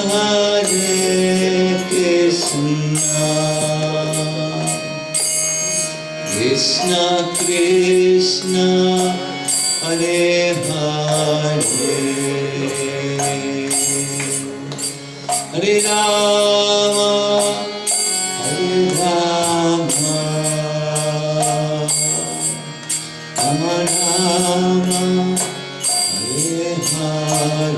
Hare Krishna, Krishna Krishna, Hare Hare, Hare Rama, Hare Rama, Rama Rama, Hare Hare,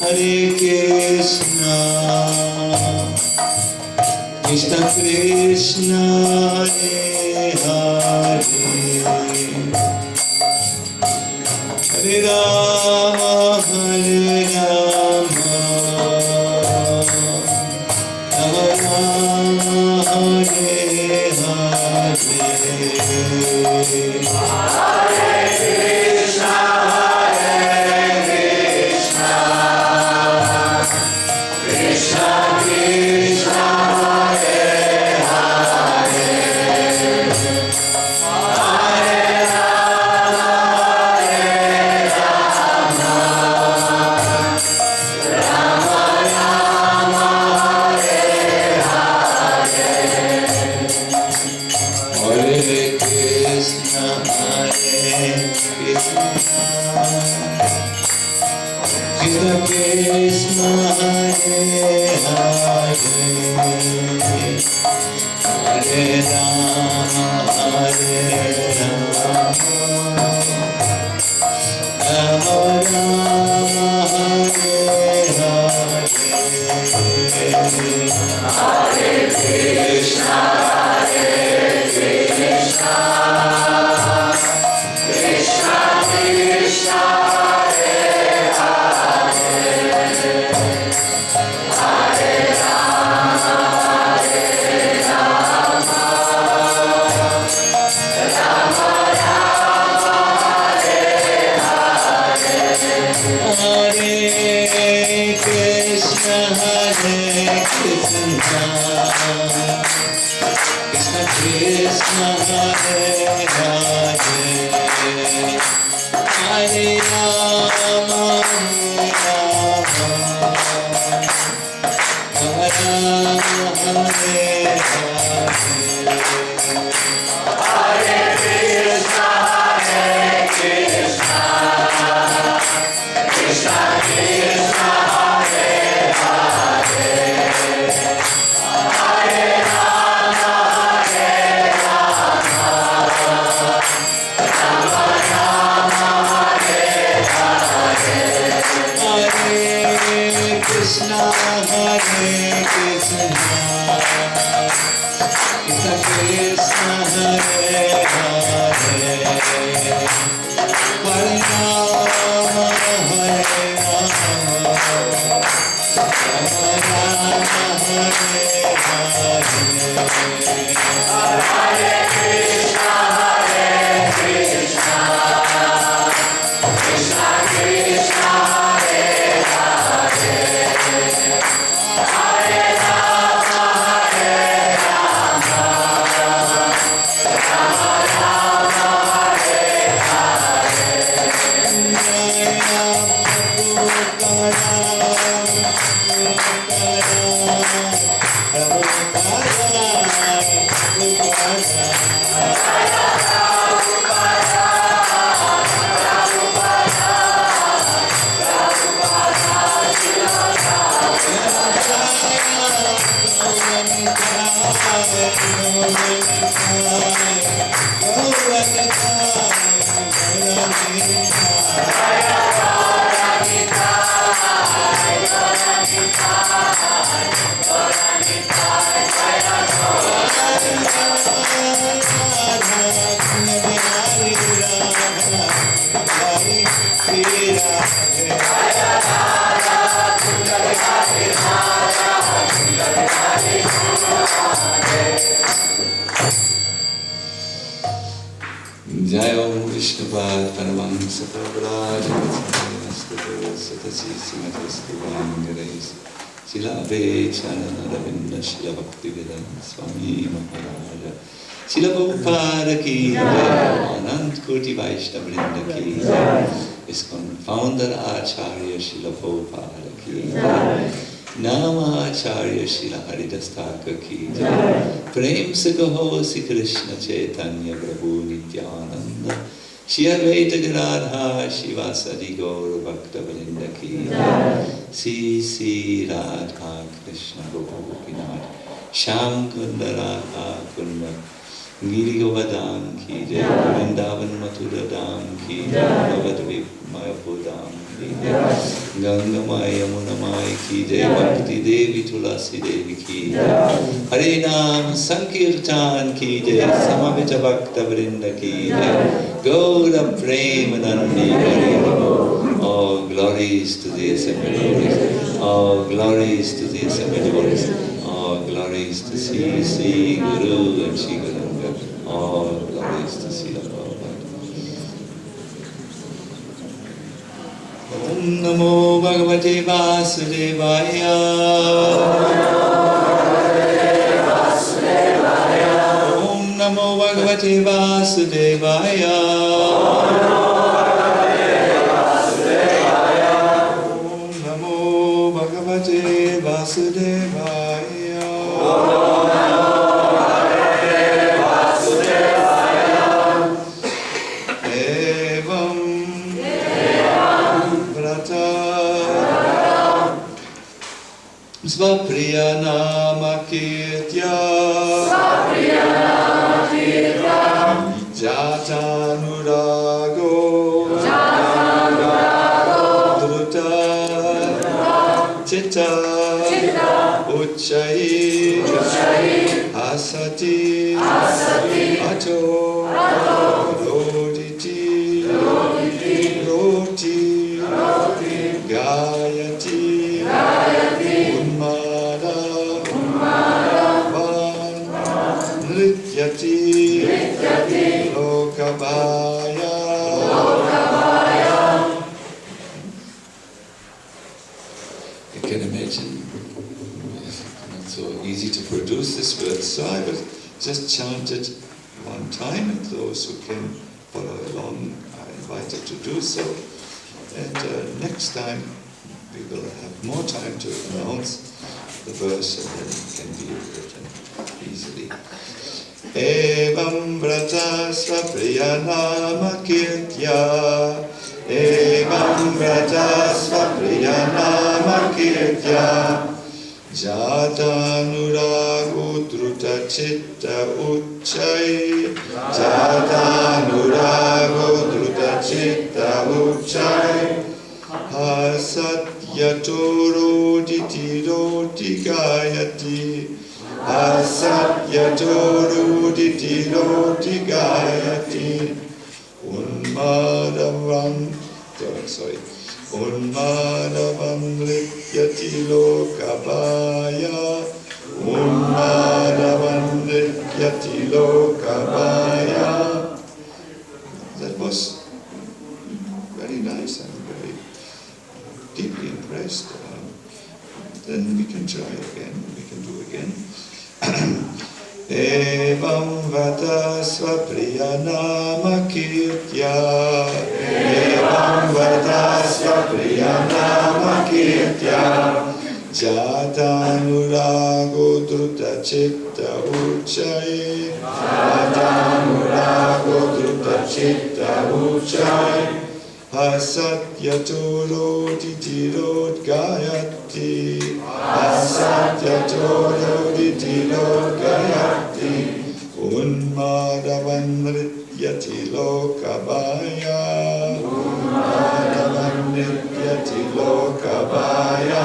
Hare Krishna, Krishna Krishna, Hare Hare, Hare Rama, Rama Rama, Hare Krishna, Hare Krishna, Krishna Krishna, Hare Hare, Hare Rama, Rama Rama, Hare Rama Sila Sacinandana, Sila Bhaktivedanta Swami Maharaja, Sila Prabhupada ki jai, Anant Koti Vaishnava Vrinda ki jai, ISKCON founder Acharya Sila Prabhupada ki jai, Nama Acharya Sila Haridas Thakur ki jai, Prem se kaho Sri Krishna Chaitanya Prabhu Nityananda, Shri Advaita Gadadhar Shivasadi Gora Bhakta Vrinda ki jai, Sri Radha Krishna Gopinath, Shyam Kunda Radha Kunda, Giri Govardhan ki jai, Vrindavan Mathura Dham ki jai, Navadvip Mayapur Dham ki jai, Ganga Maya Yamuna Maya ki jai, Bhakti Devi Tulasi Devi ki jai, Hare Nam Sankirtan ki jai, Samavita Bhakta Vrinda ki jai, Gora Premanandi Hari. All glories to the assembled. All glories to the assembled. All glories to Sri Guru and Sri Guranga. All glories to Sri Prabhupada. Om Namo Bhagavate Vasudevaya. Om Namo Bhagavate Vasudevaya. Vasudevaya. Evam Vrata Svapriya Nama Kirtya Jata Nurago Druta Chitta Uchai, Asati, Ato, Roditi, Roti, Gayati, Unmada, Van, Nrityati, Lokabaya. You can imagine, it's not so easy to produce this word, so I will just chant it one time, and those who can follow along are invited to do so. And next time we will have more time to announce the verse, and then it can be written easily. Evam vrata svapriyanama kirtya, Evam vrata svapriyanama kirtya, Jatanurago druta chitta uchai, Jatanurago druta chitta uchai, Asatyato roditi roti gayati, Asatyato roditi roti gayati, Unmadavam, Unmadavam rikyati lokabaya, Unmadavam rikyati lokabaya. That was very nice and very deeply impressed. Then we can try again, we can do again. Evam vata svapriyanama kirtya, Evam vata svapriyanama kirtya, Jatanurago druta chitta uchai, Jatanurago druta chitta uchai, Asatyato roditi rod gayati, Asatyato roditi rod gayati, Unmadavan rityati lokabaya, Unmadavan rityati lokabaya.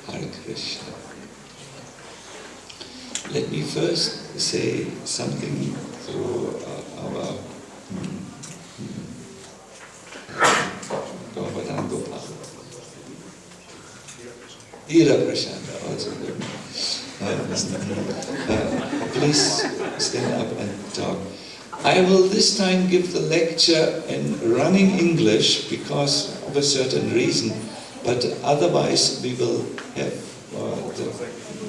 Hare Krishna. Let me first say something through our Ira Prashanda, also good. Please stand up and talk. I will this time give the lecture in running English because of a certain reason, but otherwise we will have the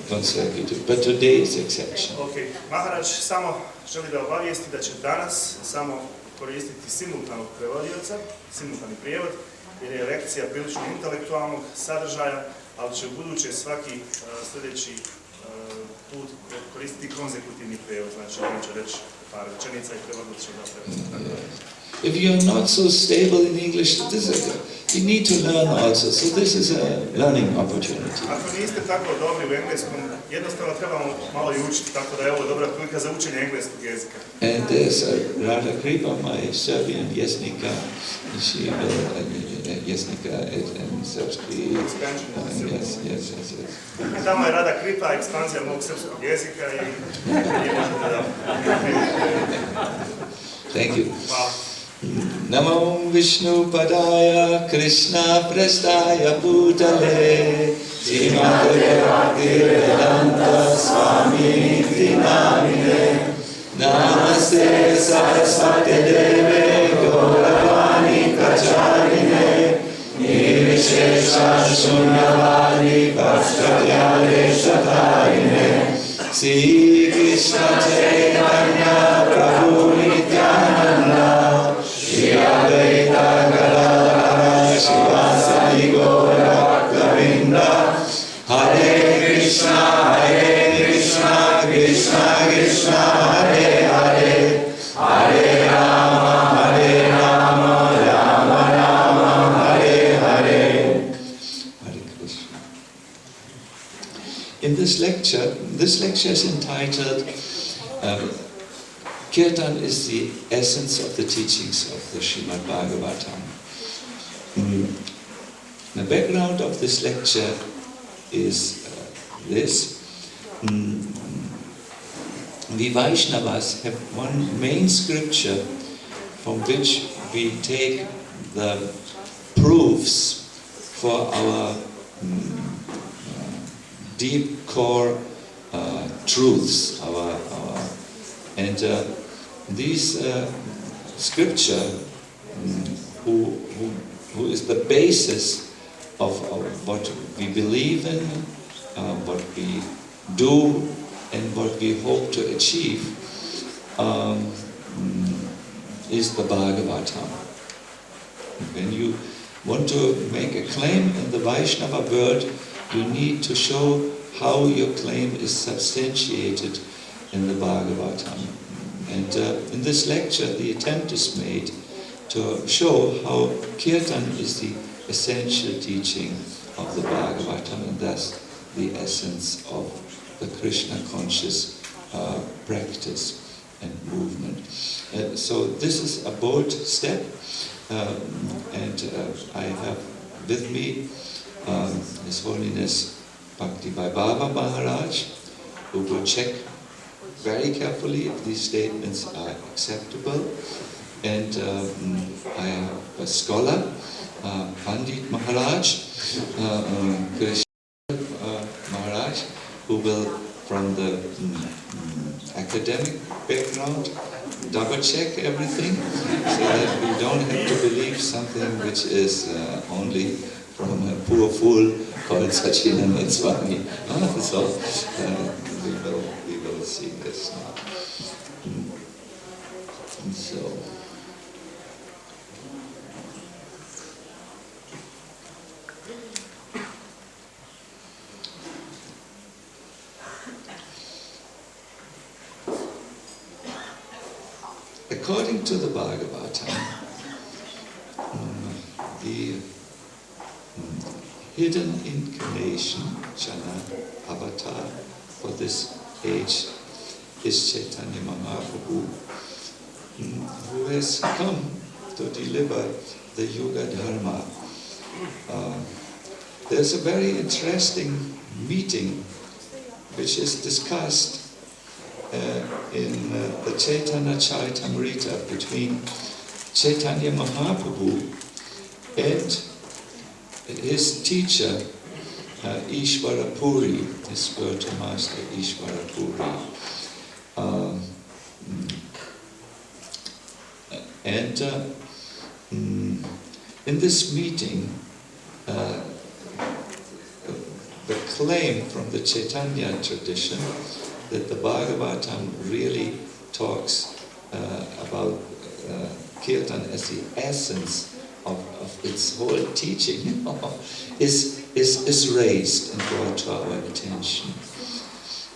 consecutive. But today is exception. Okay. Maharaj samo želi da obavijesti da će danas samo koristiti simultanog prevodioca, simultani prijevod, jer je lekcija prilično intelektualnog sadržaja, ali će u buduće svaki sljedeći put koristiti konsekutivni prijevod, znači on će reći par rečenica i prevodit će da prevodi. If you are not so stable in English, you need to learn also. So this is a learning opportunity. Ako niste tako dobri u engleskom, jednostavno trebamo malo i učiti, tako da je ovo dobra prilika za učenje engleskog jezika. And there's Radha Kripa, my Serbian Jesnika. She will, Jesnika and Srpski. Yes. Tamo je Radha Kripa, ekspanzija mog srpskog jezika i možete da... Thank you. Hvala. Namo Vishnu Padaya Krishna Prestaya Bhutale Srimate Bhaktivedanta Swami Namine Namaste Saraswati Deve Gauravani Kacharine Nirvishesha Shunyavadi Vastavyale Shatarine Sri Krishna Chaitanya Prabhu Nityananda Shri Advaita Gadadhara Shivasadi Gora Govinda Hare Krishna Krishna Krishna Hare Hare Hare Rama Rama Rama Hare Hare. Hare Krishna. In this lecture is entitled Kirtan is the essence of the teachings of the Srimad Bhagavatam. The background of this lecture is this. We Vaishnavas have one main scripture from which we take the proofs for our deep core truths, and these scripture who is the basis of what we believe in, what we do, and what we hope to achieve, is the Bhagavatam. When you want to make a claim in the Vaishnava world, you need to show how your claim is substantiated in the Bhagavatam. And in this lecture, the attempt is made to show how Kirtan is the essential teaching of the Bhagavatam, and thus the essence of the Krishna-conscious practice and movement. So this is a bold step, and I have with me His Holiness Bhakti Vaibhava Maharaj, who will check very carefully if these statements are acceptable. And I have a scholar, Pandit Maharaj, Krishna Maharaj, who will, from the academic background, double-check everything, so that we don't have to believe something which is only from a poor fool called Sacinandana Swami. So we will see this now. So. According to the Bhagavatam, the hidden incarnation, Jana, avatar, for this age is Chaitanya Mahaprabhu, who has come to deliver the Yuga Dharma. There's a very interesting meeting which is discussed in the Chaitanya Charitamrita between Chaitanya Mahaprabhu and his teacher Ishvara Puri, his spiritual master Ishvara Puri. And in this meeting, the claim from the Chaitanya tradition that the Bhagavatam really talks about Kirtan as the essence of its whole teaching is raised and brought to our attention.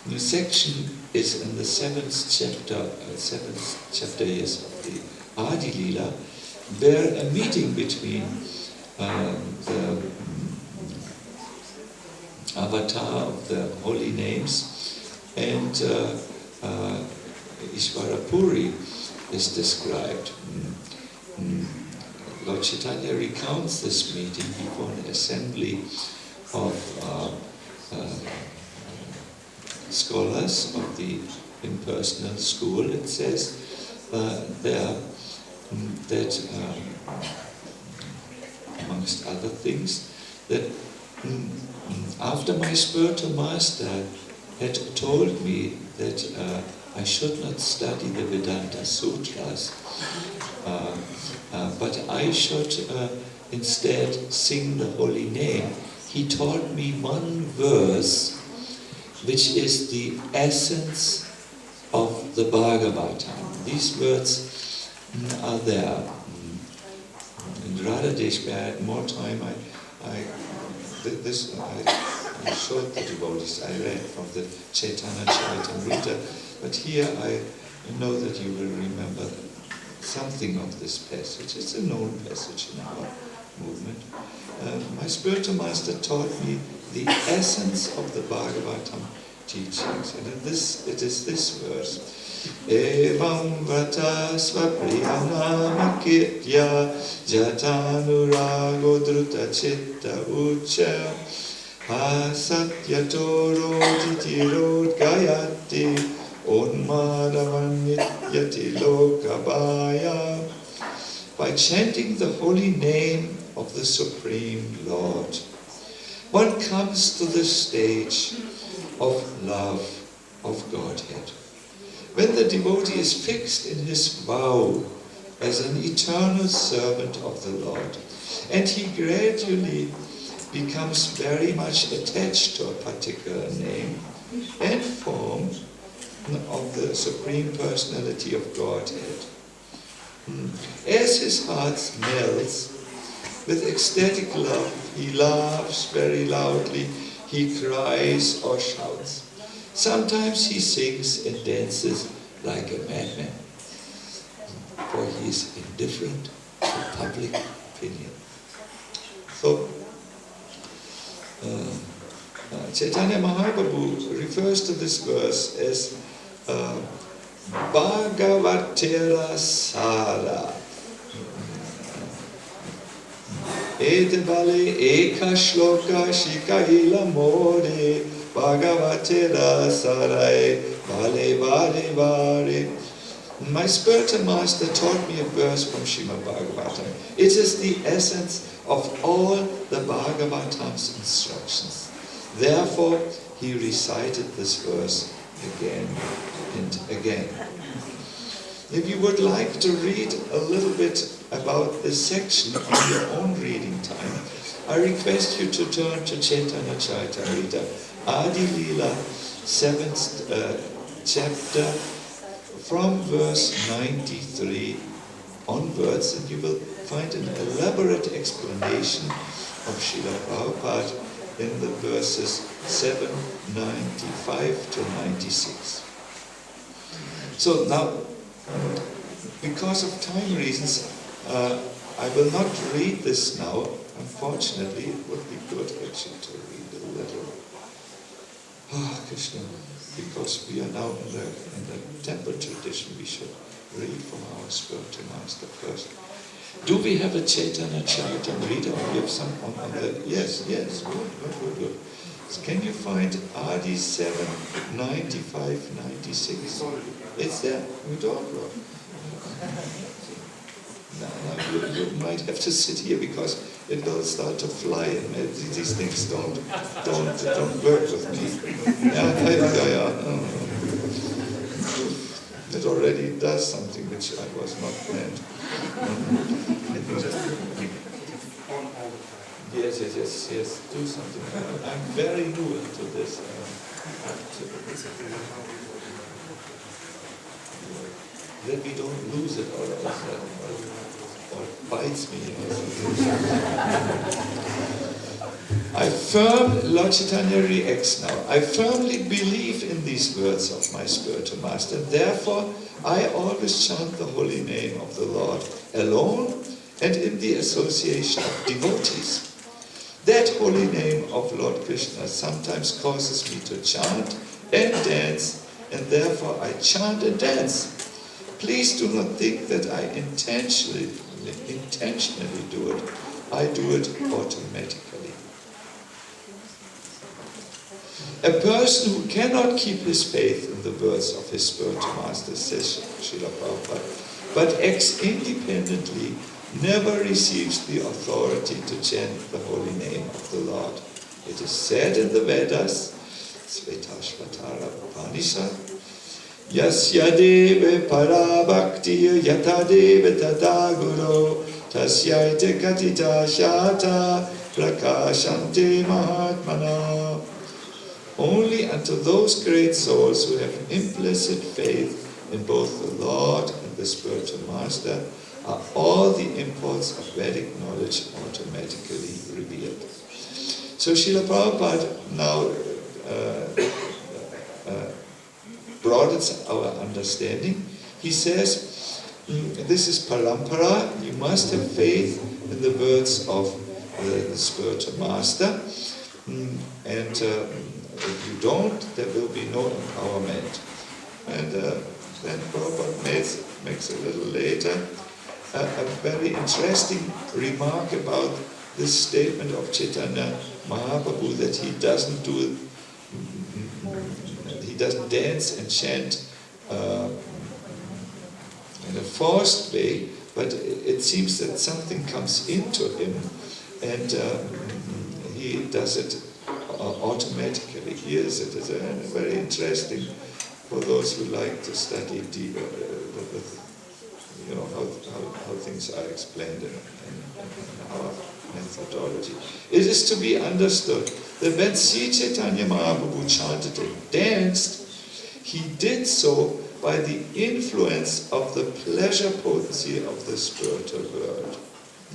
The section is in the seventh chapter is of the Adi Lila, where a meeting between the avatar of the holy names and Ishvara Puri is described. Lord Chaitanya recounts this meeting before an assembly of scholars of the impersonal school. It says there that, amongst other things, that after my spiritual master had told me that I should not study the Vedanta Sutras, but I should instead sing the holy name. He taught me one verse which is the essence of the Bhagavatam. These words are there. In Radhadesh, where I had more time, I showed the devotees. I read from the Chaitanya Charitamrita, but here I know that you will remember something of this passage. It's a known passage in our movement. My spiritual master taught me the essence of the Bhagavatam teachings, and it is this verse: Evam vata svapriyanama kitya jatanurago druta chitta ucha Asatyatoro titirot gayati Onmadavanyati lokabaya. By chanting the holy name of the Supreme Lord, one comes to the stage of love of Godhead. When the devotee is fixed in his vow as an eternal servant of the Lord, and he gradually becomes very much attached to a particular name and form of the Supreme Personality of Godhead. As his heart melts with ecstatic love, he laughs very loudly, he cries or shouts. Sometimes he sings and dances like a madman, for he is indifferent to public opinion. So, Chaitanya Mahaprabhu refers to this verse as Bhagavatera Sara. Ete vale eka shloka shikahila more Bhagavatera Sarai vale vale vare. My spiritual master taught me a verse from Srimad Bhagavatam. It is the essence of all the Bhagavatam's instructions. Therefore, he recited this verse again and again. If you would like to read a little bit about this section on your own reading time, I request you to turn to Chaitanya Charitamrita, Adi Lila, 7th chapter, from verse 93 onwards, and you will find an elaborate explanation of Srila Prabhupada in the verses 795 to 96. So now, because of time reasons, I will not read this now. Unfortunately, it would be good actually to read a little. Krishna, because we are now in the temple tradition, we should read from our spiritual master first. Do we have a Chaitanya Charitamrita? We have some on the... Yes, good. Can you find Adi 7, 95, 96? It's there. You don't know. Now you might have to sit here because it will start to fly and these things don't work with me. Yeah. It already does something which I was not planned. Let me just keep on all the time. Yes. Do something. I'm very new into this. That we don't lose it or bites me. Lord Chaitanya reacts now. I firmly believe in these words of my spiritual master. Therefore, I always chant the holy name of the Lord alone and in the association of devotees. That holy name of Lord Krishna sometimes causes me to chant and dance, and therefore I chant and dance. Please do not think that I intentionally do it. I do it automatically. A person who cannot keep his faith in the words of his spiritual master, says Srila Prabhupada, but acts independently, never receives the authority to chant the holy name of the Lord. It is said in the Vedas, Svetashvatara Upanishad, Yasya deve parabhakti yata deve tada guru tasyaite katita shata prakashante mahatmana. Only unto those great souls who have implicit faith in both the Lord and the spiritual master are all the imports of Vedic knowledge automatically revealed. So Srila Prabhupada now broadens our understanding. He says, this is parampara, you must have faith in the words of the spiritual master, and if you don't, there will be no empowerment. And then Prabhupada makes a little later a very interesting remark about this statement of Chaitanya Mahaprabhu that he doesn't dance and chant in a forced way, but it seems that something comes into him and he does it automatically. He hears it. It's very interesting for those who like to study deeper, how things are explained in our methodology. It is to be understood that when Sri Chaitanya Mahaprabhu chanted and danced, he did so by the influence of the pleasure potency of the spiritual world.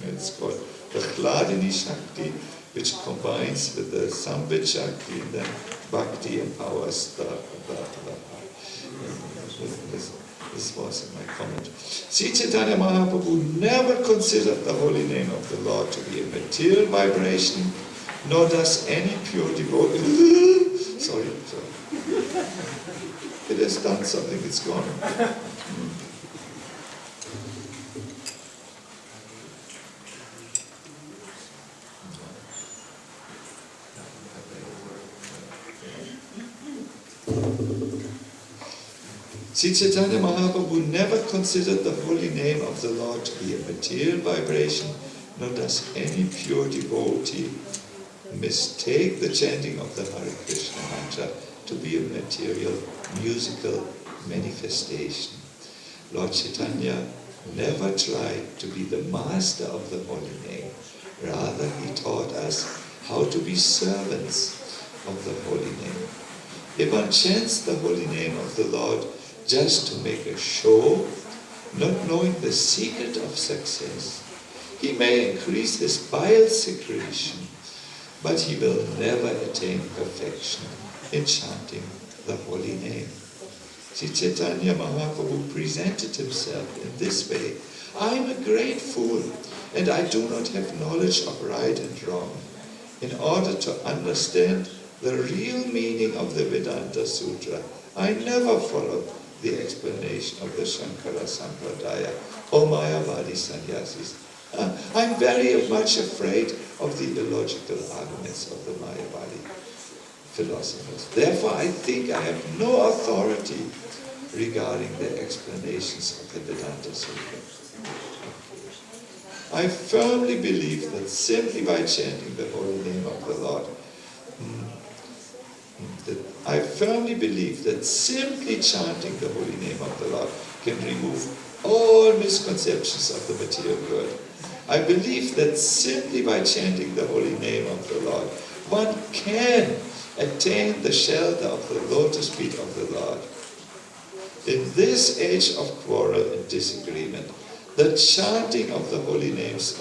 It's called the Hladini Shakti, which combines with the Sambit Shakti, and then Bhakti empowers the heart. This was my comment. Sri Chaitanya Mahaprabhu never considered the holy name of the Lord to be a material vibration, nor does any pure devotee. Sorry. It has done something, it's gone. Sri Chaitanya Mahaprabhu never considered the holy name of the Lord to be a material vibration, nor does any pure devotee mistake the chanting of the Hare Krishna mantra to be a material, musical manifestation. Lord Chaitanya never tried to be the master of the holy name. Rather, he taught us how to be servants of the holy name. If one chants the holy name of the Lord just to make a show, not knowing the secret of success, he may increase his bile secretion, but he will never attain perfection in chanting the holy name. Sri Chaitanya Mahaprabhu presented himself in this way. I am a great fool, and I do not have knowledge of right and wrong. In order to understand the real meaning of the Vedanta Sutra, I never followed the explanation of the Shankara Sampradaya or Mayavadi sannyasis. I'm very much afraid of the illogical arguments of the Mayavadi philosophers. Therefore, I think I have no authority regarding the explanations of the Vedanta Sutra. I firmly believe that simply by chanting the holy name of the Lord, I firmly believe that simply chanting the holy name of the Lord can remove all misconceptions of the material world. I believe that simply by chanting the holy name of the Lord, one can attain the shelter of the lotus feet of the Lord. In this age of quarrel and disagreement, the chanting of the holy names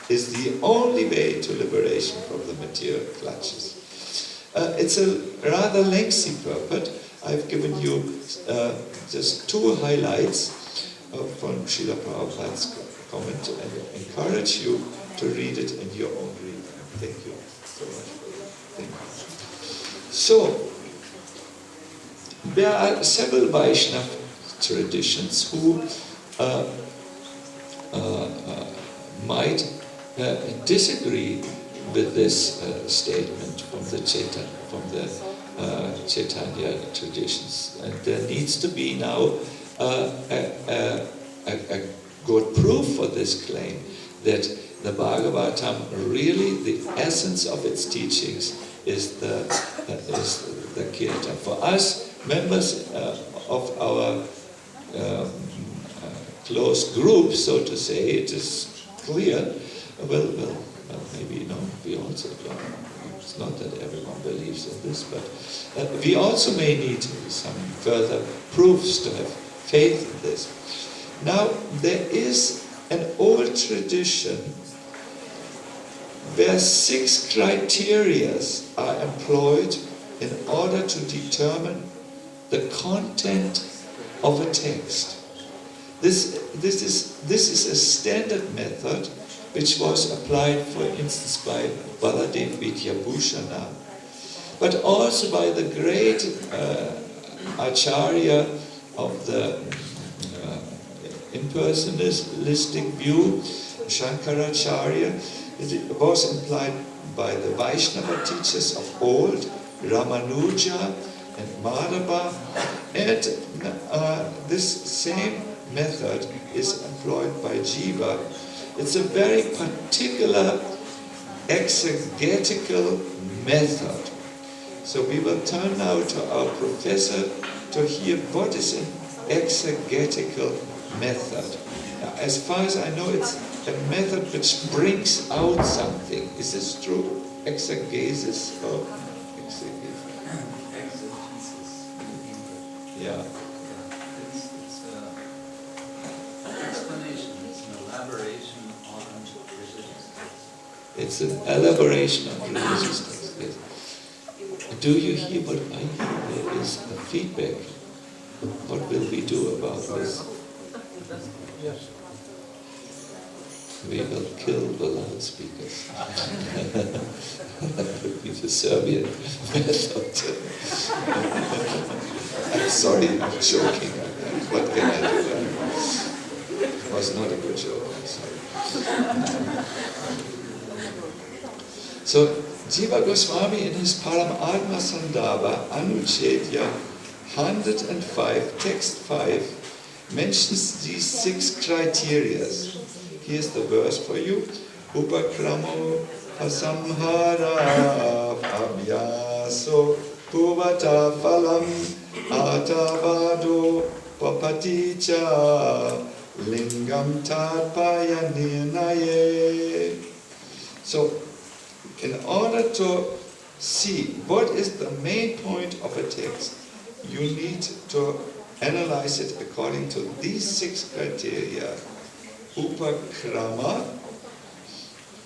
is the only way to liberation from the material clutches. It's a rather lengthy purport. I've given you just two highlights from Srila Prabhupada's comment and encourage you to read it in your own reading. Thank you so much for that. Thank you. So, there are several Vaishnava traditions who might disagree with this statement from the Chaitanya traditions, and there needs to be now a good proof for this claim that the Bhagavatam, really the essence of its teachings is the Kirtan. For us, members of our close group, so to say, it is clear. Well, maybe we also don't. It's not that everyone believes in this, but we also may need some further proofs to have faith in this. Now, there is an old tradition where 6 criteria are employed in order to determine the content of a text. This is a standard method which was applied, for instance, by Baladev Vidyabhushana, but also by the great Acharya of the impersonalistic view, Shankaracharya. It was implied by the Vaishnava teachers of old, Ramanuja and Madhava, and this same method is employed by Jiva. It's a very particular exegetical method. So we will turn now to our professor to hear what is an exegetical method. Now, as far as I know, it's a method which brings out something. Is this true? Exegesis or exegesis? Exegesis. Yeah. It's an explanation, it's an elaboration on religious texts. It's an elaboration of religious texts. Yes. Do you hear what I hear? There is a feedback. What will we do about this? Yes. We will kill the loudspeakers. That would be the Serbian method. I'm sorry, I'm joking. What can I do? It was not a good joke, I'm sorry. So, Jiva Goswami in his Paramatma Sandava, Anuchedya 105, text 5, mentions these 6 criteria. Here's the verse for you. Upakramo pasamhara abhyaso puvata phalam atavado papaticha lingam tatpaya nirnaye. So, in order to see what is the main point of a text, you need to analyze it according to these 6 criteria. Upakrama,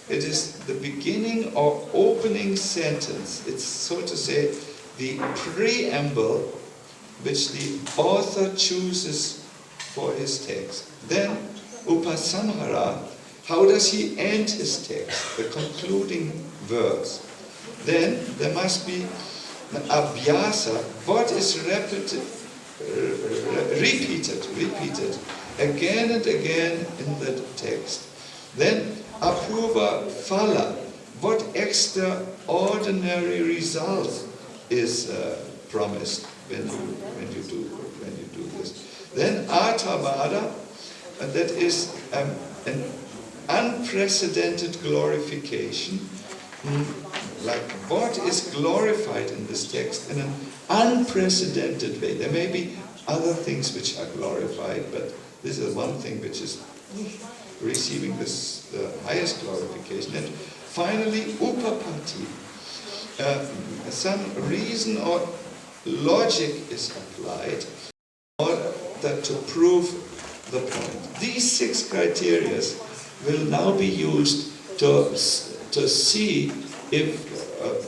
it is the beginning or opening sentence. It's, so to say, the preamble which the author chooses for his text. Then, upasamhara, how does he end his text? The concluding verse. Then, there must be the abhyasa, what is repeated again and again in the text. Then apurva phala, what extraordinary result is promised when you do this. Then artavada, that is an unprecedented glorification. Like what is glorified in this text in an unprecedented way. There may be other things which are glorified, but this is one thing which is receiving the highest glorification. And finally, upapati. Some reason or logic is applied in order to prove the point. These 6 criteria will now be used to see if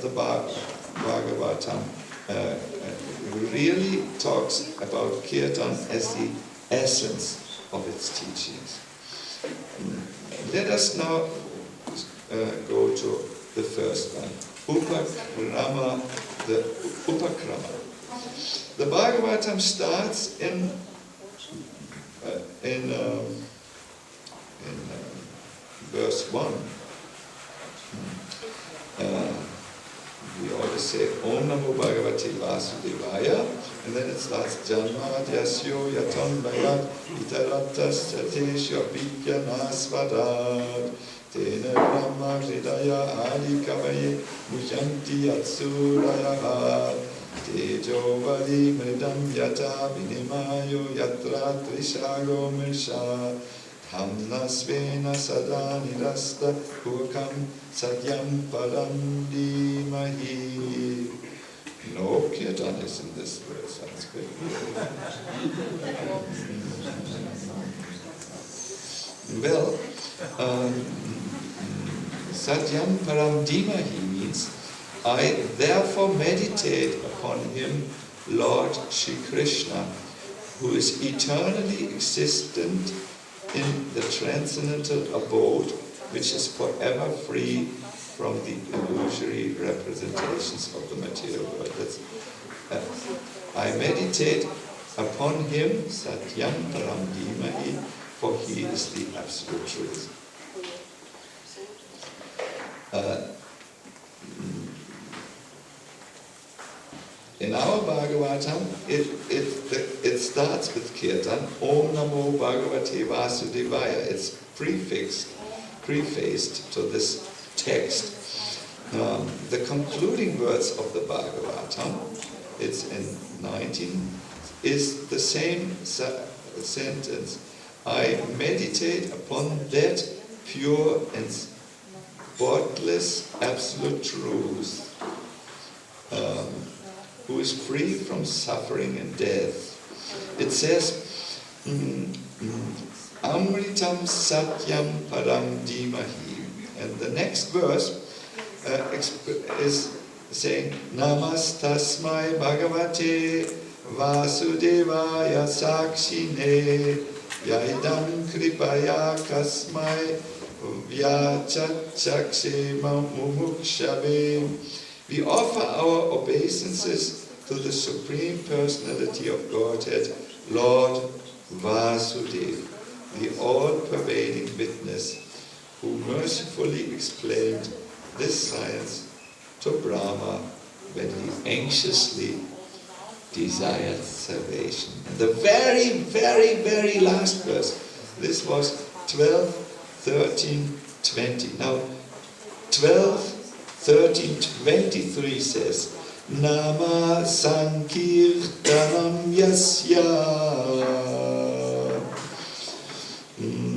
the Bhagavatam really talks about Kirtan as the essence of its teachings. Let us now go to the first one, Upakrama, the Upakrama. The Bhagavatam starts in verse 1. We always say Om Namo Bhagavate Vasudevaya, and then it starts Janma Dyasyo Yatam Bhagat Itaratas Chatesya Vijnanasvadat Tena Brahma Hridaya Adi Kavaye Mujanti Atsuraya Tejo Vali Mridam Yata Vinimayo Yatra Trishago Mirsha Hamna svena sada nirasta purkam satyam param dhimahi. No kirtan is in this verse, Sanskrit. Well, satyam param dhimahi means, I therefore meditate upon him, Lord Shri Krishna, who is eternally existent in the transcendental abode, which is forever free from the illusory representations of the material world. I meditate upon him, Satyam Param Dhimahi, for he is the absolute truth. In our Bhagavatam, it starts with Kirtan, Om Namo Bhagavate Vasudevaya. It's prefaced to this text. The concluding words of the Bhagavatam, it's in 19, is the same sentence. I meditate upon that pure and spotless absolute truth, who is free from suffering and death. It says, Amritam Satyam Param Dhimahi. And the next verse is saying, Namastasmai Bhagavate Vasudevaya Sakshine Yaidam Kripaya Kasmai Vyachachakshe Mumukshave. We offer our obeisances to the Supreme Personality of Godhead, Lord Vasudeva, the all-pervading witness, who mercifully explained this science to Brahma when he anxiously desired salvation. And the very, very, very last verse, this was 12, 13, 20. Now, 12, 13, 23 says, Nama Sankirtanam Yasya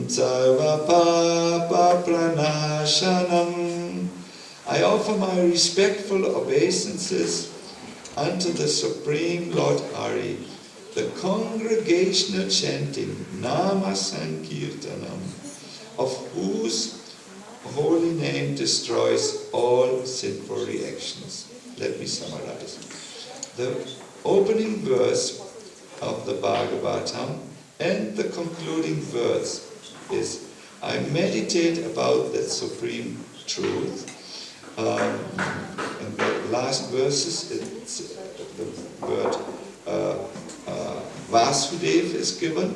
Sarva Papa Pranashanam. I offer my respectful obeisances unto the Supreme Lord Hari, the congregational chanting Nama Sankirtanam, of whose holy name destroys all sinful reactions. Let me summarize. The opening verse of the Bhagavatam and the concluding verse is, I meditate about that supreme truth. In the last verses, it's the word Vasudev is given,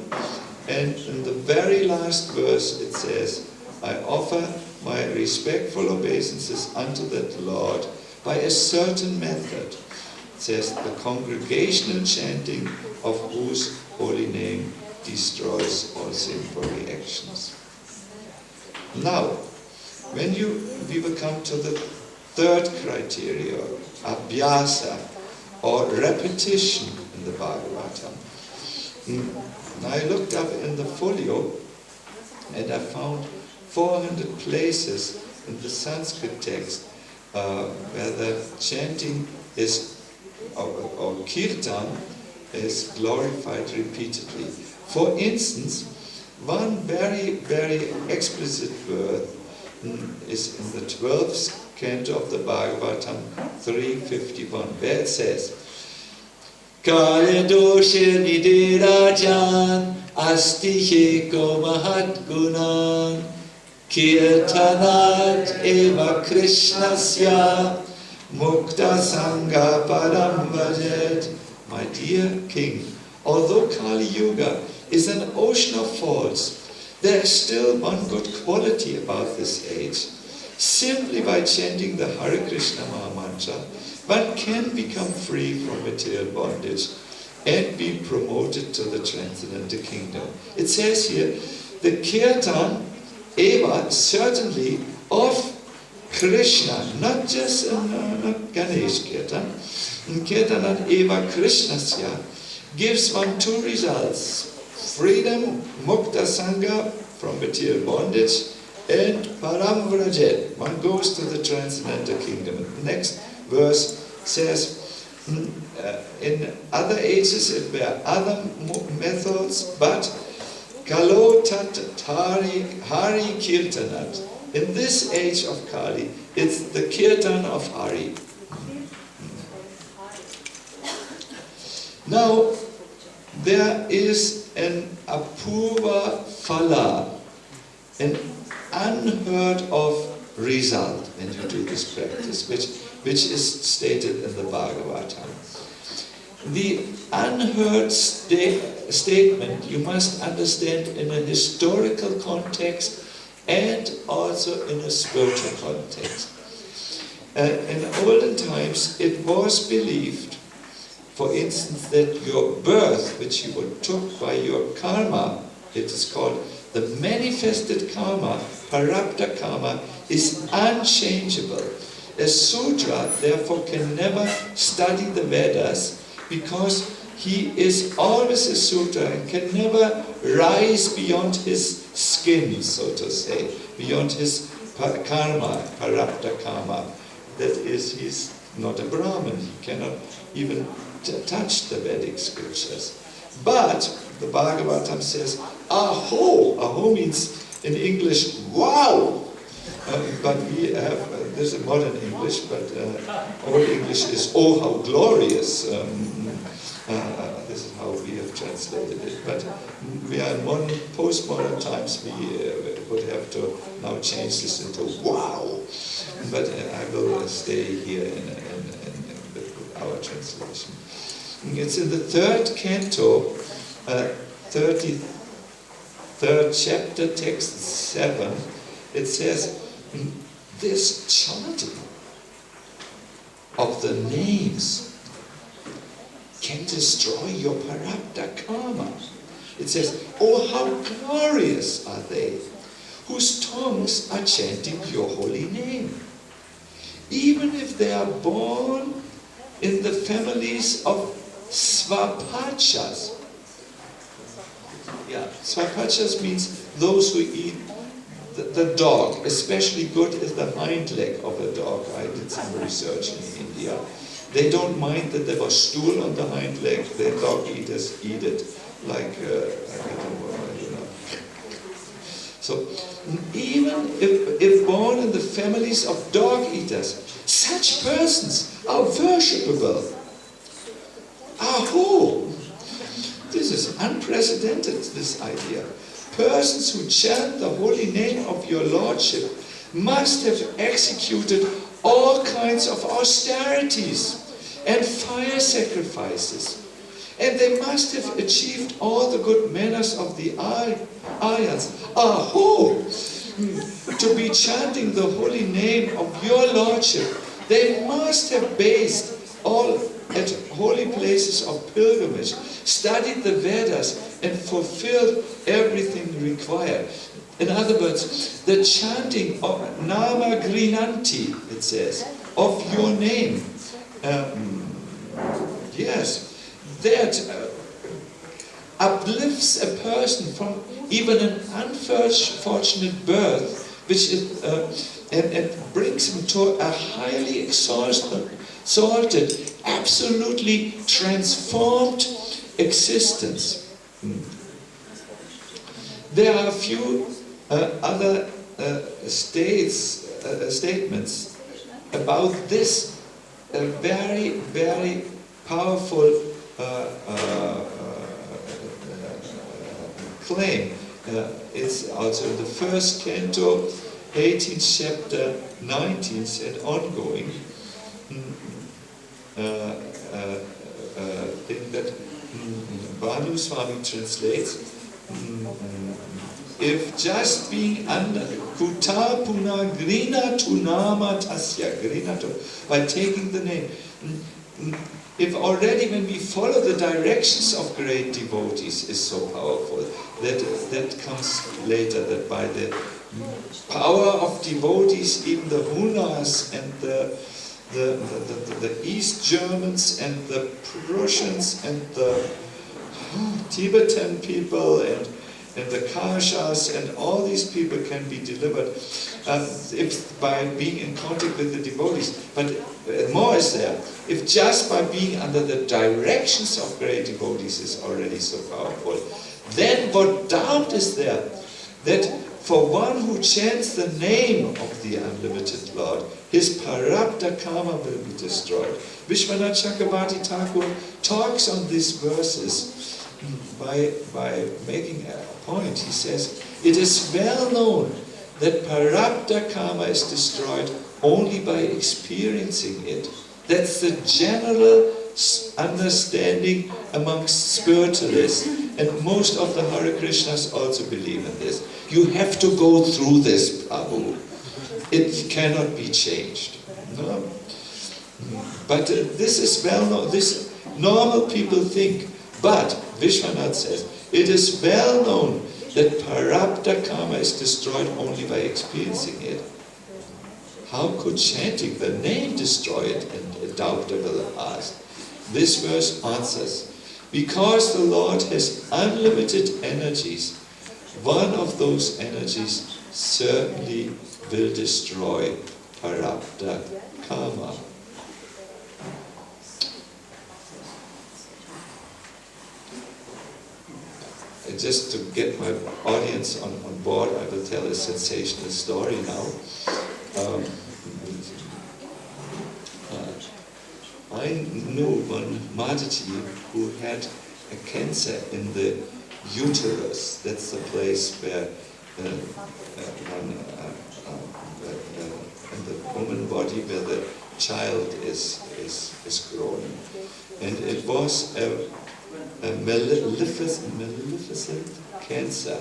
and in the very last verse it says, I offer my respectful obeisances unto that Lord by a certain method. It says, the congregational chanting of whose holy name destroys all sinful reactions. Now, when we will come to the third criteria, abhyasa, or repetition in the Bhagavatam. I looked up in the folio and I found 400 places in the Sanskrit text where the chanting is, or kirtan, is glorified repeatedly. For instance, one very, very explicit word is in the 12th canto of the Bhagavatam 351, where it says, Kale doshe nidirajan asti heko mahat gunan kirtanat eva krishnasya mukta sangha param vajet. My dear king, although Kali Yuga is an ocean of faults, there is still one good quality about this age. Simply by chanting the Hare Krishna Mahamantra, one can become free from material bondage and be promoted to the transcendental kingdom. It says here, the kirtan eva, certainly, of Krishna, not just not Ganesh kirtan, kirtanat eva Krishnasya, gives one two results: freedom, mukta sangha, from material bondage, and param vrajet, one goes to the transcendental kingdom. The next verse says, in other ages it were other methods, but kalo tat hari kirtanat. In this age of Kali, it's the kirtan of Hari. Now, there is an apurva phala, an unheard of result when you do this practice, which is stated in the Bhagavatam. The unheard statement you must understand in a historical context and also in a spiritual context. In olden times, it was believed, for instance, that your birth, which you were took by your karma, it is called the manifested karma, parabdha karma, is unchangeable. A Sudra, therefore, can never study the Vedas because he is always a Sudra and can never rise beyond his skin, so to say, beyond his karma, parabdha karma. That is, he's not a Brahmin, he cannot even touch the Vedic scriptures. But the Bhagavatam says, aho! Aho means in English, wow! But we have, this is modern English, but old English is, oh, how glorious. This is how we have translated it. But we are in postmodern times, we would have to now change this into wow. But I will stay here in our translation. It's in the 3rd canto, 33rd chapter, text 7. It says, this chanting of the names can destroy your parabdha karma. It says, oh, how glorious are they, whose tongues are chanting your holy name. Even if they are born in the families of svapachas. Yeah, svapachas means those who eat the dog. Especially good is the hind leg of a dog. I did some research in India. They don't mind that there was stool on the hind leg. The dog eaters eat it like, I don't know. So, even if born in the families of dog eaters, such persons are worshipable. Aho! This is unprecedented, this idea. Persons who chant the holy name of your Lordship must have executed all kinds of austerities and fire sacrifices. And they must have achieved all the good manners of the Aryans. Aho! To be chanting the holy name of your Lordship, they must have based all at holy places of pilgrimage, studied the Vedas, and fulfilled everything required. In other words, the chanting of Nama Grinanti, it says, of your name. That uplifts a person from even an unfortunate birth, which is, and brings him to a highly exalted, absolutely transformed existence. There are a few other statements about this very, very powerful claim. It's also in the 1st canto, 18th chapter, 19th and ongoing. In that Bhanu Swami translates, if just being under Kutapuna Grina Tunama Tasya Grinato, by taking the name, if already when we follow the directions of great devotees is so powerful, that comes later, that by the power of devotees, even the Hunas and the East Germans and the Prussians and the Tibetan people and the Kashas and all these people can be delivered if by being in contact with the devotees. But more is there. If just by being under the directions of great devotees is already so powerful, then what doubt is there that for one who chants the name of the unlimited Lord, his parabdha karma will be destroyed. Vishwanath Chakravarti Thakur talks on these verses by making a point. He says, it is well known that parabdha karma is destroyed only by experiencing it. That's the general understanding amongst spiritualists. And most of the Hare Krishnas also believe in this. You have to go through this, Prabhu. It cannot be changed. No? But this is well known. This normal people think. But Vishwanath says, it is well known that Prarabdha karma is destroyed only by experiencing it. How could chanting the name destroy it? And a doubter will ask. This verse answers, because the Lord has unlimited energies, one of those energies certainly will destroy Prarabdha karma. Just to get my audience on board, I will tell a sensational story now. I knew one Mataji who had a cancer in the uterus. That's the place where in the woman body where the child is growing. And it was a maleficent cancer.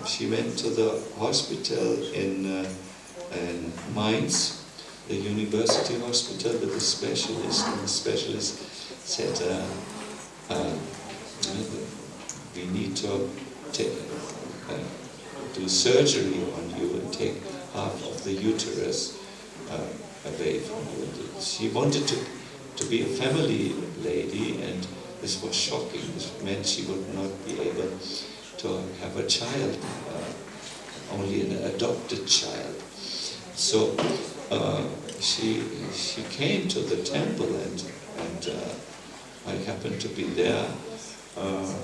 She went to the hospital in Mainz, the university hospital, with a specialist, and the specialist said, we need to do surgery on you and take half of the uterus away from you. She wanted to be a family lady, and this was shocking. This meant she would not be able to have a child, only an adopted child. So she came to the temple, and I happened to be there, and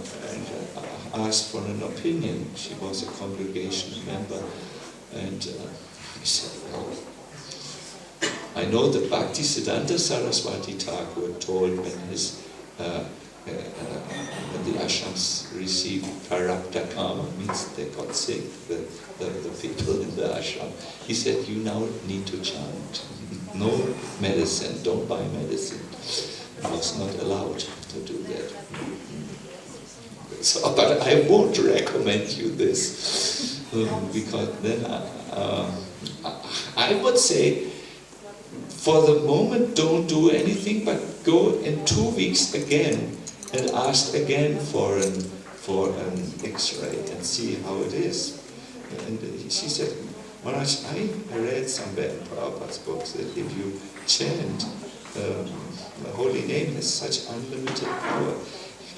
asked for an opinion. She was a congregation member, and I said, well, I know that Bhaktisiddhanta Saraswati Thakur told when his when the ashrams received prarabdha karma, means they got sick, the people in the ashram, he said, you now need to chant. No medicine, don't buy medicine. He was not allowed to do that. So, but I won't recommend you this, because then I would say, for the moment, don't do anything, but go in 2 weeks again and ask again for an X-ray and see how it is. And she said, Maharaj, I read somewhere in Prabhupada's books that if you chant, the holy name has such unlimited power.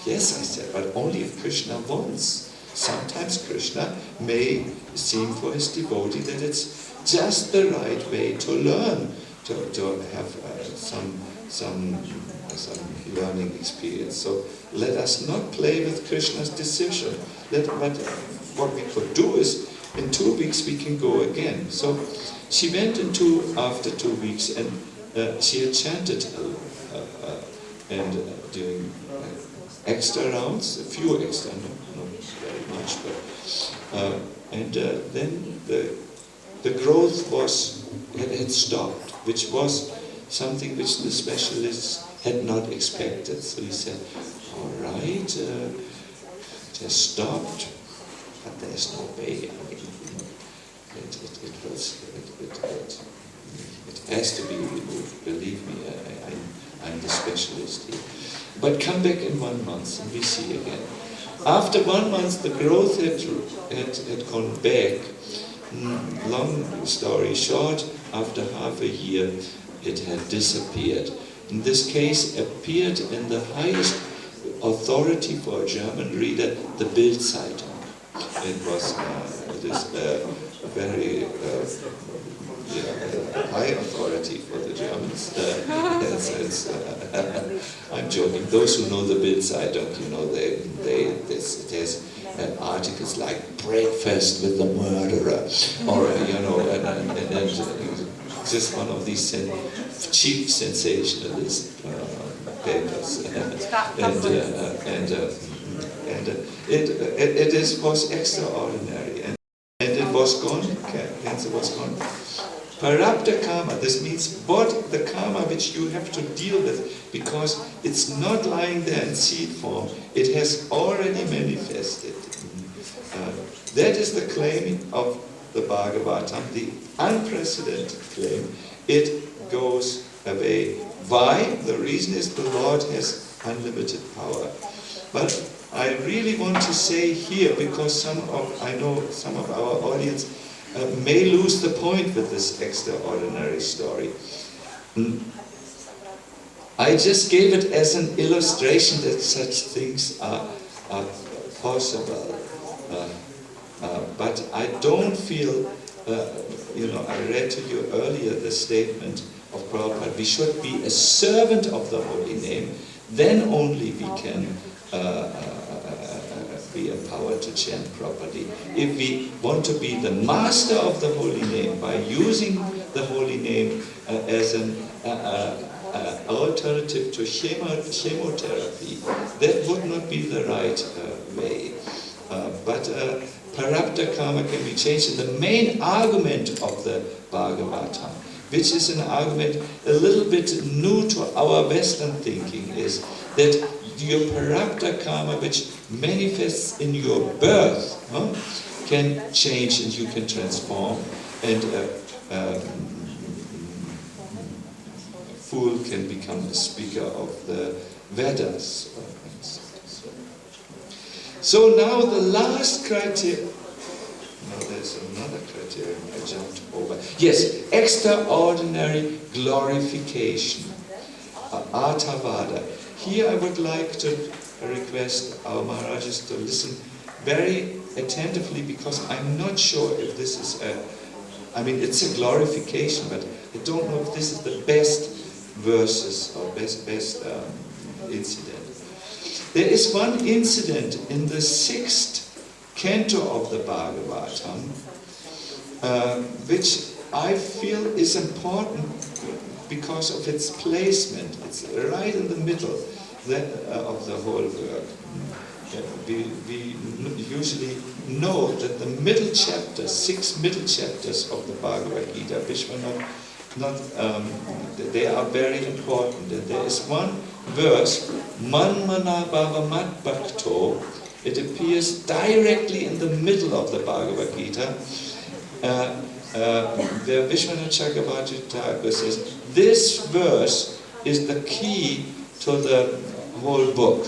Yes, I said, but only if Krishna wants. Sometimes Krishna may seem for his devotee that it's just the right way to learn, to have some learning experience. So let us not play with Krishna's decision. But what we could do is, in 2 weeks we can go again. So she went after 2 weeks, and she had chanted and doing extra rounds, a few extra, not very much, but then the growth had stopped, which was something which the specialist had not expected. So he said, all right, it has stopped, but there's no way. I mean, it has to be removed. Believe me, I'm the specialist here. But come back in 1 month and we see again. After 1 month, the growth had gone back. Long story short, after half a year, it had disappeared. In this case, appeared in the highest authority for a German reader, the Bild-Zeitung. It is a very high authority for the Germans. I'm joking. Those who know the Bild-Zeitung, you know, it has articles like "Breakfast with the Murderer," or and just one of these cheap sensationalist papers, it was extraordinary, and it was gone. Cancer was gone. Parabdha karma, this means what the karma which you have to deal with, because it's not lying there in seed form, it has already manifested. That is the claim of the Bhagavatam, the unprecedented claim. It goes away. Why? The reason is the Lord has unlimited power. But I really want to say here, because I know some of our audience may lose the point with this extraordinary story. I just gave it as an illustration that such things are possible. But I don't feel, I read to you earlier the statement of Prabhupada, we should be a servant of the holy name, then only we can be empowered to chant properly. If we want to be the master of the holy name by using the holy name as an alternative to chemotherapy, that would not be the right way. But Parabdha karma can be changed. And the main argument of the Bhagavatam, which is an argument a little bit new to our Western thinking, is that your Parabdha karma, which manifests in your birth, can change and you can transform, and a fool can become a speaker of the Vedas. So now the last criterion, no, there's another criterion I jumped over. Yes, extraordinary glorification, Arthavada. Here I would like to request our Maharajas to listen very attentively, because I'm not sure if this is it's a glorification, but I don't know if this is the best verses or best incident. There is one incident in the 6th canto of the Bhagavatam, which I feel is important because of its placement. It's right in the middle of the whole work. We usually know that the middle chapters, 6 middle chapters of the Bhagavad Gita, which were they are very important. And there is one verse, Manmana Bhavamat Bhakto. It appears directly in the middle of the Bhagavad Gita, where Vishwanath Chakravarti Thakur says, this verse is the key to the whole book.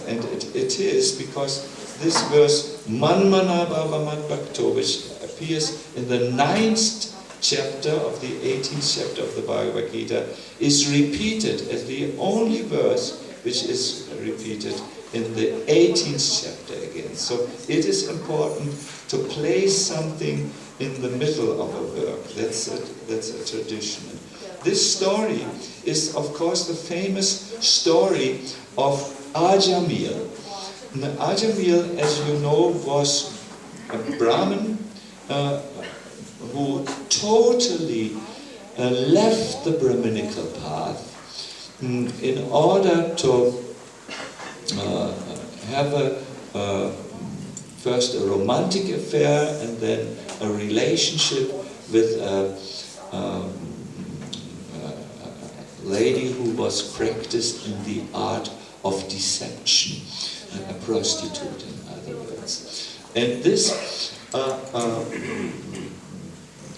And it is because this verse, Manmana Bhavamat Bhakto, which appears in the 9th chapter of the 18th chapter of the Bhagavad Gita, is repeated as the only verse which is repeated in the 18th chapter again. So it is important to place something in the middle of a work. That's a tradition. This story is, of course, the famous story of Ajamil. Now, Ajamil, as you know, was a Brahmin who totally left the Brahminical path in order to have first a romantic affair and then a relationship with a lady who was practiced in the art of deception, a prostitute in other words. And this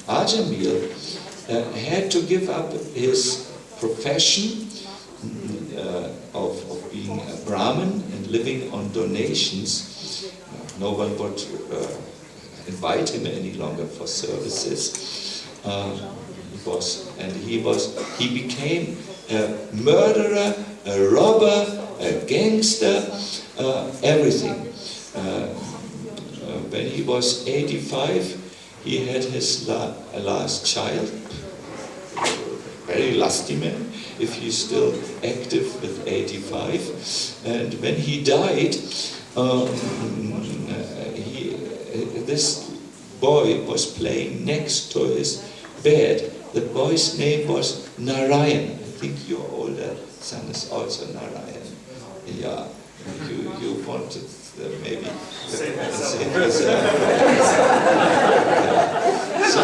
Ajamil had to give up his profession of being a Brahmin and living on donations. No one would invite him any longer for services. He became a murderer, a robber, a gangster, everything. When he was 85, he had his last child, very lusty man, if he's still active with 85. And when he died, this boy was playing next to his bed. The boy's name was Narayan. I think your older son is also Narayan. Yeah, you wanted maybe say this. So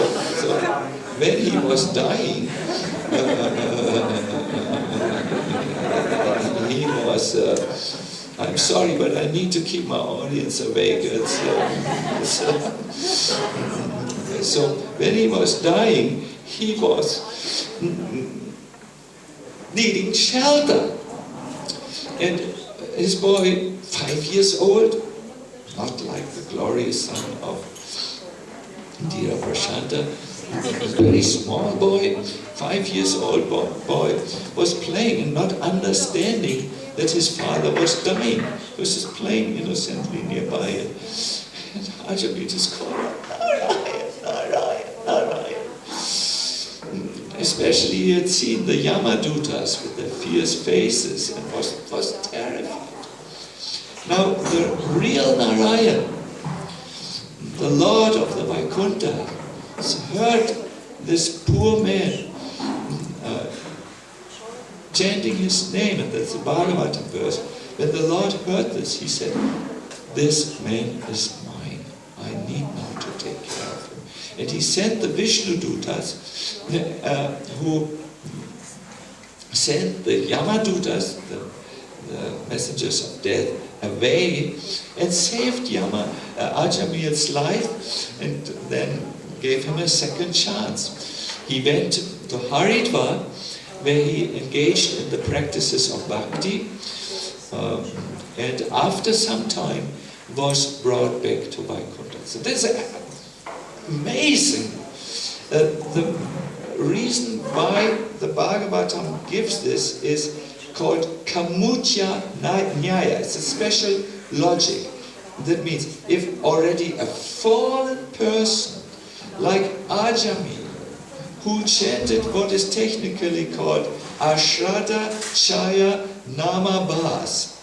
when he was dying, he was, I'm sorry, but I need to keep my audience awake. So when he was dying, he was needing shelter. And his boy, 5 years old, not like the glorious son of Indira Prashanta, a very small boy, 5 years old boy, was playing and not understanding that his father was dying. He was just playing innocently nearby, and Ajami just called, Narayan, Narayan, Narayan. Especially he had seen the Yamadutas with their fierce faces and was terrified. Now the real Narayan, the Lord of the Vaikuntha, heard this poor man chanting his name, and that's the Bhagavatam verse. When the Lord heard this, he said, this man is mine. I need now to take care of him. And he sent the Vishnu Dutas, who sent the Yamadutas, the messengers of death, away and saved Ajamil's life, and then gave him a second chance. He went to Haridwar, where he engaged in the practices of bhakti, and after some time was brought back to Vaikuntha. So this is amazing. The reason why the Bhagavatam gives this is called Kamutya Nyaya. It's a special logic. That means if already a fallen person like Ajami, who chanted what is technically called Ashraddha Chaya Namabhas,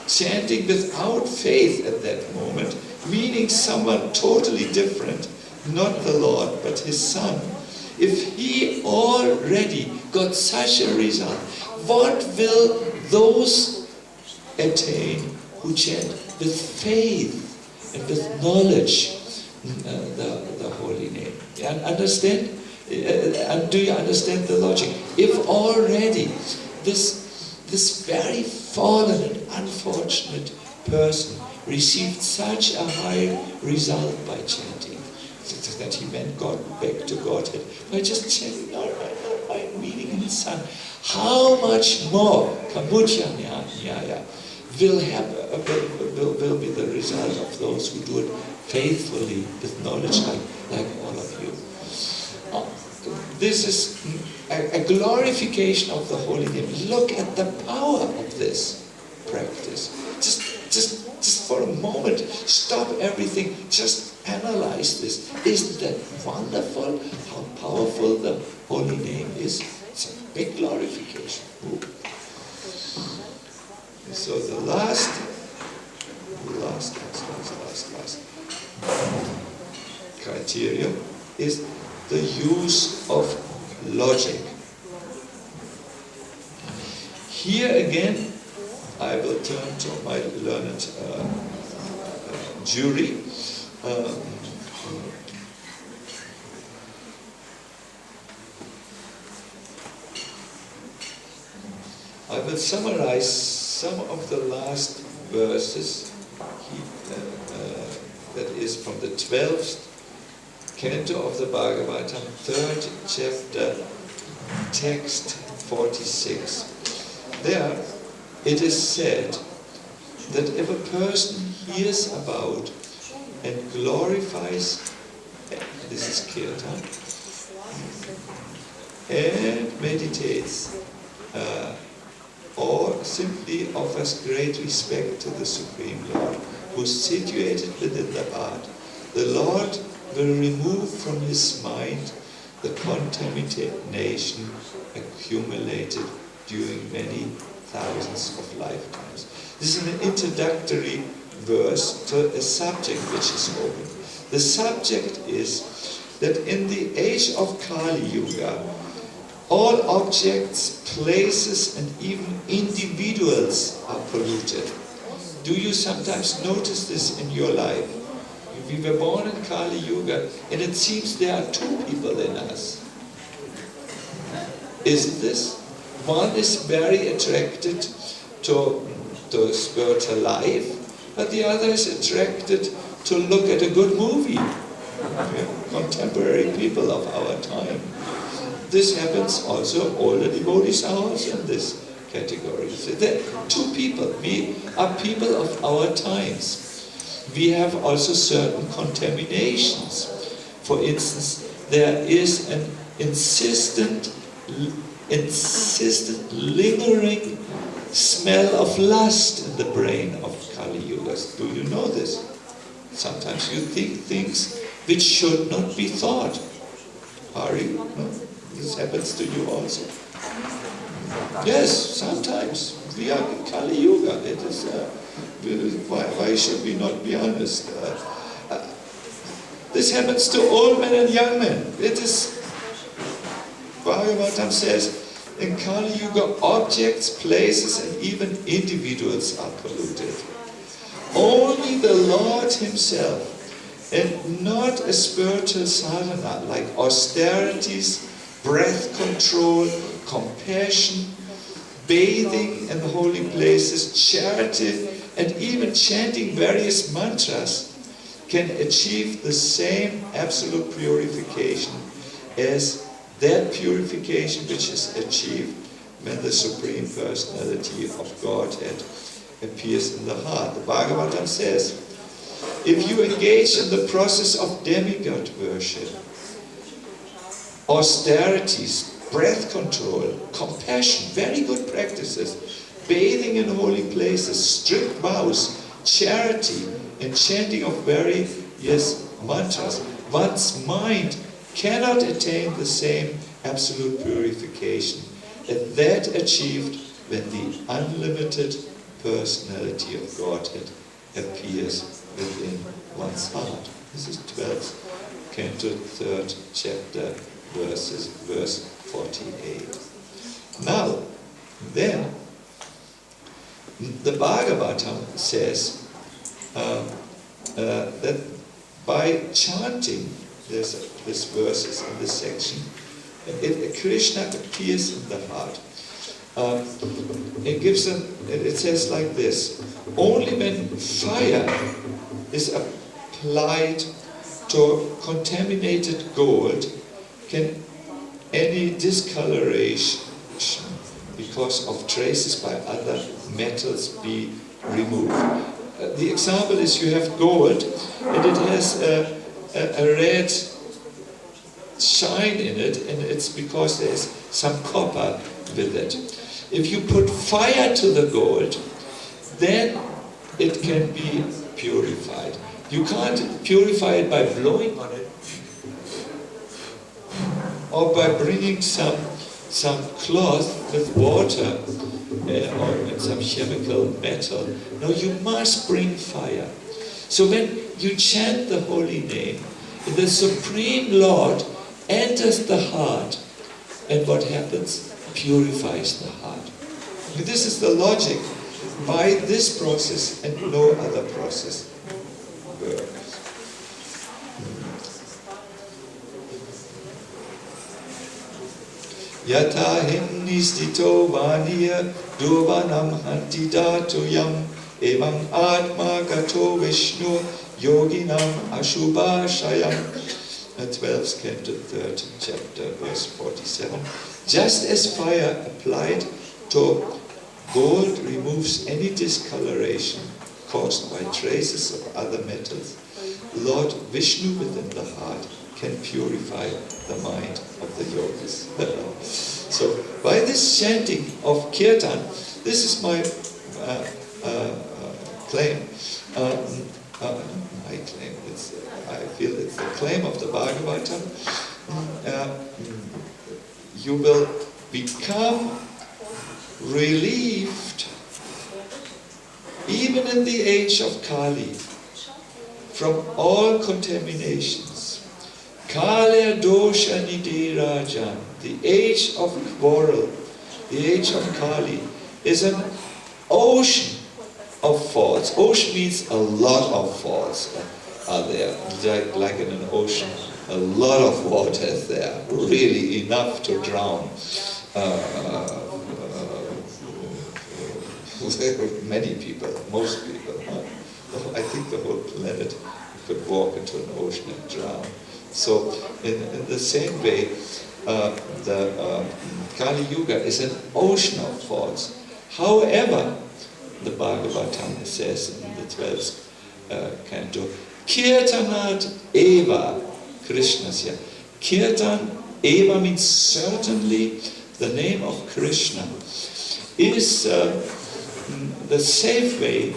chanting without faith at that moment, meaning someone totally different, not the Lord, but his son. If he already got such a result, what will those attain who chant with faith and with knowledge the holy name? Understand? Do you understand the logic? If already this very fallen and unfortunate person received such a high result by chanting, that he went back to Godhead by just chanting Narayan, meaning in his son, how much more Kamutya Nyaya will be the result of those who do it faithfully with knowledge like all of you. This is a glorification of the holy name. Look at the power of this practice. Just for a moment, stop everything, just analyze this. Isn't that wonderful how powerful the holy name is? It's a big glorification. So the last criteria is the use of logic. Here again, I will turn to my learned jury. I will summarize some of the last verses. That is from the 12th canto of the Bhagavatam, 3rd chapter, text 46. There it is said that if a person hears about and glorifies, this is kirtan, and meditates, or simply offers great respect to the Supreme Lord, who is situated within the heart, the Lord will remove from his mind the contamination accumulated during many thousands of lifetimes. This is an introductory verse to a subject which is open. The subject is that in the age of Kali Yuga, all objects, places, and even individuals are polluted. Do you sometimes notice this in your life? we were born in Kali Yuga, and it seems there are two people in us. Isn't this? One is very attracted to spiritual life, but the other is attracted to look at a good movie. Contemporary people of our time. This happens also, all the devotees are also in this category. So there are two people. We are people of our times. We have also certain contaminations. For instance, there is an insistent lingering smell of lust in the brain of Kali Yugas. Do you know this? Sometimes you think things which should not be thought. Are you? No? This happens to you also. Yes, sometimes. We are in Kali Yuga. It is, why should we not be honest? This happens to old men and young men. It is, Bhagavatam says, in Kali Yuga, objects, places, and even individuals are polluted. Only the Lord Himself, and not a spiritual sadhana like austerities, breath control, compassion, bathing in the holy places, charity, and even chanting various mantras can achieve the same absolute purification as that purification which is achieved when the Supreme Personality of Godhead appears in the heart. The Bhagavatam says, if you engage in the process of demigod worship, austerities, breath control, compassion, very good practices, bathing in holy places, strict vows, charity, and chanting of various mantras, one's mind cannot attain the same absolute purification as that achieved when the unlimited personality of Godhead appears within one's heart. This is 12th Canto, 3rd chapter, verse 48. Now, then, the Bhagavatam says that by chanting these verses in this section, Krishna appears in the heart. It says like this: only when fire is applied to contaminated gold can any discoloration because of traces by other metals be removed. The example is you have gold and it has a red shine in it, and it's because there is some copper with it. If you put fire to the gold, then it can be purified. You can't purify it by blowing on it or by bringing some cloth with water or some chemical metal. No, you must bring fire. So when you chant the holy name, the Supreme Lord enters the heart, and what happens? Purifies the heart. This is the logic why this process and no other process works. Yata hinnistito vaniya durvanam hantidatu yam evam atma gato vishnu yoginam ashubhashayam. 12th Canto, 3rd chapter, verse 47. Just as fire applied to gold removes any discoloration caused by traces of other metals, Lord Vishnu within the heart can purify the mind of the yogis. So, by this chanting of kirtan, this is my claim. My claim. I feel it's the claim of the Bhagavatam. You will become relieved, even in the age of Kali, from all contaminations. Kali dosha nidhi rajan, the age of quarrel, the age of Kali, is an ocean of faults. Ocean means a lot of faults. are there, like in an ocean. A lot of water is there, really enough to drown many people, most people. I think the whole planet could walk into an ocean and drown. So in the same way, the Kali Yuga is an ocean of thoughts. However, the Bhagavatam says in the 12th canto, Kirtanat Eva Krishnasya. Kirtan Eva means certainly. The name of Krishna is the safe way,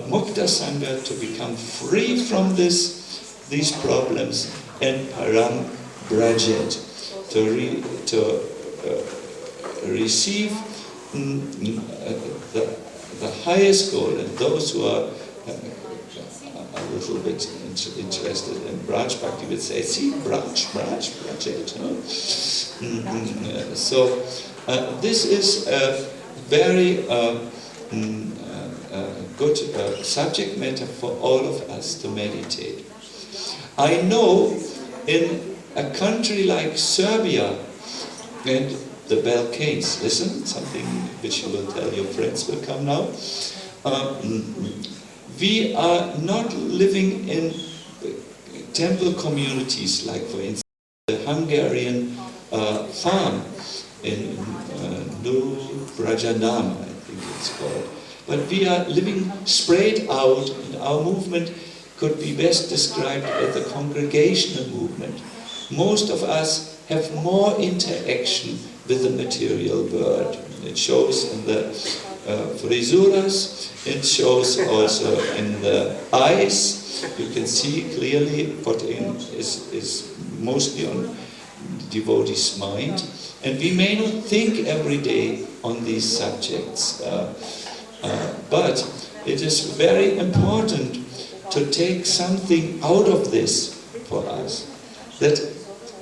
Mukta Sangha, to become free from these problems, and Param Brajet, to receive the highest goal. And those who are a little bit interested in Braj Bhakti would say, see, Brajet. So this is a very good subject matter for all of us to meditate. I know in a country like Serbia and the Balkans, listen, something which you will tell your friends will come now, we are not living in temple communities like, for instance, the Hungarian farm in New Brajanam, I think it's called. But we are living spread out, and our movement could be best described as a congregational movement. Most of us have more interaction with the material world. It shows in the frisuras, it shows also in the eyes. You can see clearly what is mostly on devotee's mind. And we may not think every day on these subjects, but it is very important to take something out of this for us. That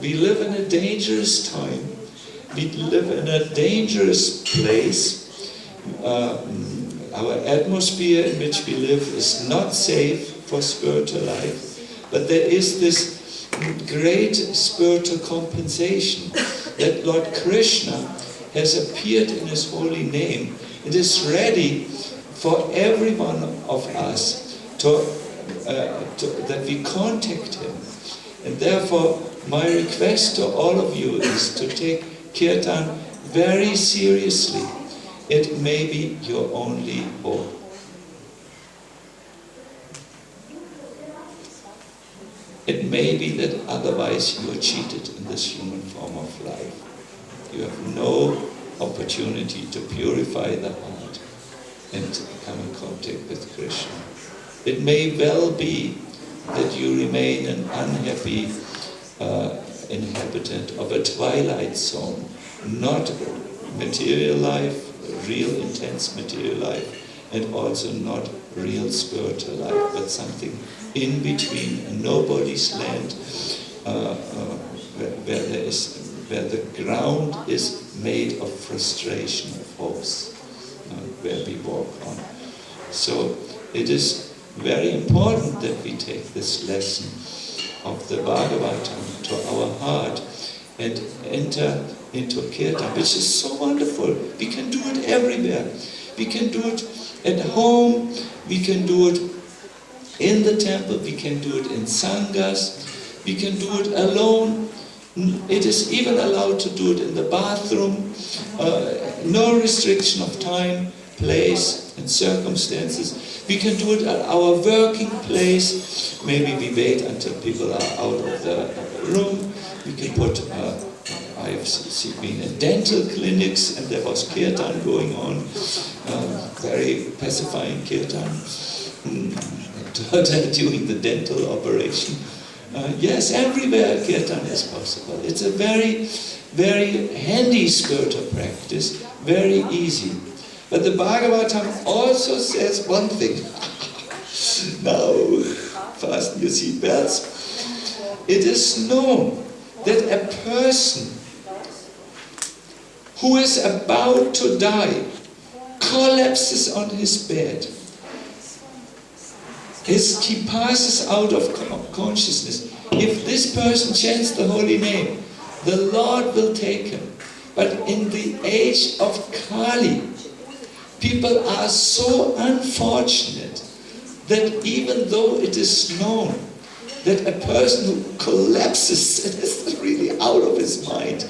we live in a dangerous time, we live in a dangerous place. Our atmosphere in which we live is not safe for spiritual life, but there is this great spiritual compensation that Lord Krishna has appeared in His holy name. It is ready for every one of us that we contact Him. And therefore, my request to all of you is to take Kirtan very seriously. It may be your only hope. It may be that otherwise you are cheated in this human form of life. You have no opportunity to purify the heart and to come in contact with Krishna. It may well be that you remain an unhappy inhabitant of a twilight zone, not material life, real intense material life, and also not real spiritual life, but something in between, a nobody's land, where the ground is made of frustration, of hopes, where we walk on. So it is very important that we take this lesson of the Bhagavatam to our heart and enter into Kirtan, which is so wonderful. We can do it everywhere. We can do it at home, we can do it in the temple, we can do it in sanghas, we can do it alone. It is even allowed to do it in the bathroom. No restriction of time, place, and circumstances. We can do it at our working place. Maybe we wait until people are out of the room. We can put, I've been in dental clinics and there was kirtan going on, very pacifying kirtan during the dental operation. Yes, everywhere kirtan is possible. It's a very, very handy spiritual practice, very easy. But the Bhagavatam also says one thing. Now, fasten your seatbelts. It is known that a person who is about to die collapses on his bed He passes out of consciousness. If this person chants the holy name, the Lord will take him. But in the age of Kali, people are so unfortunate that even though it is known that a person who collapses and is really out of his mind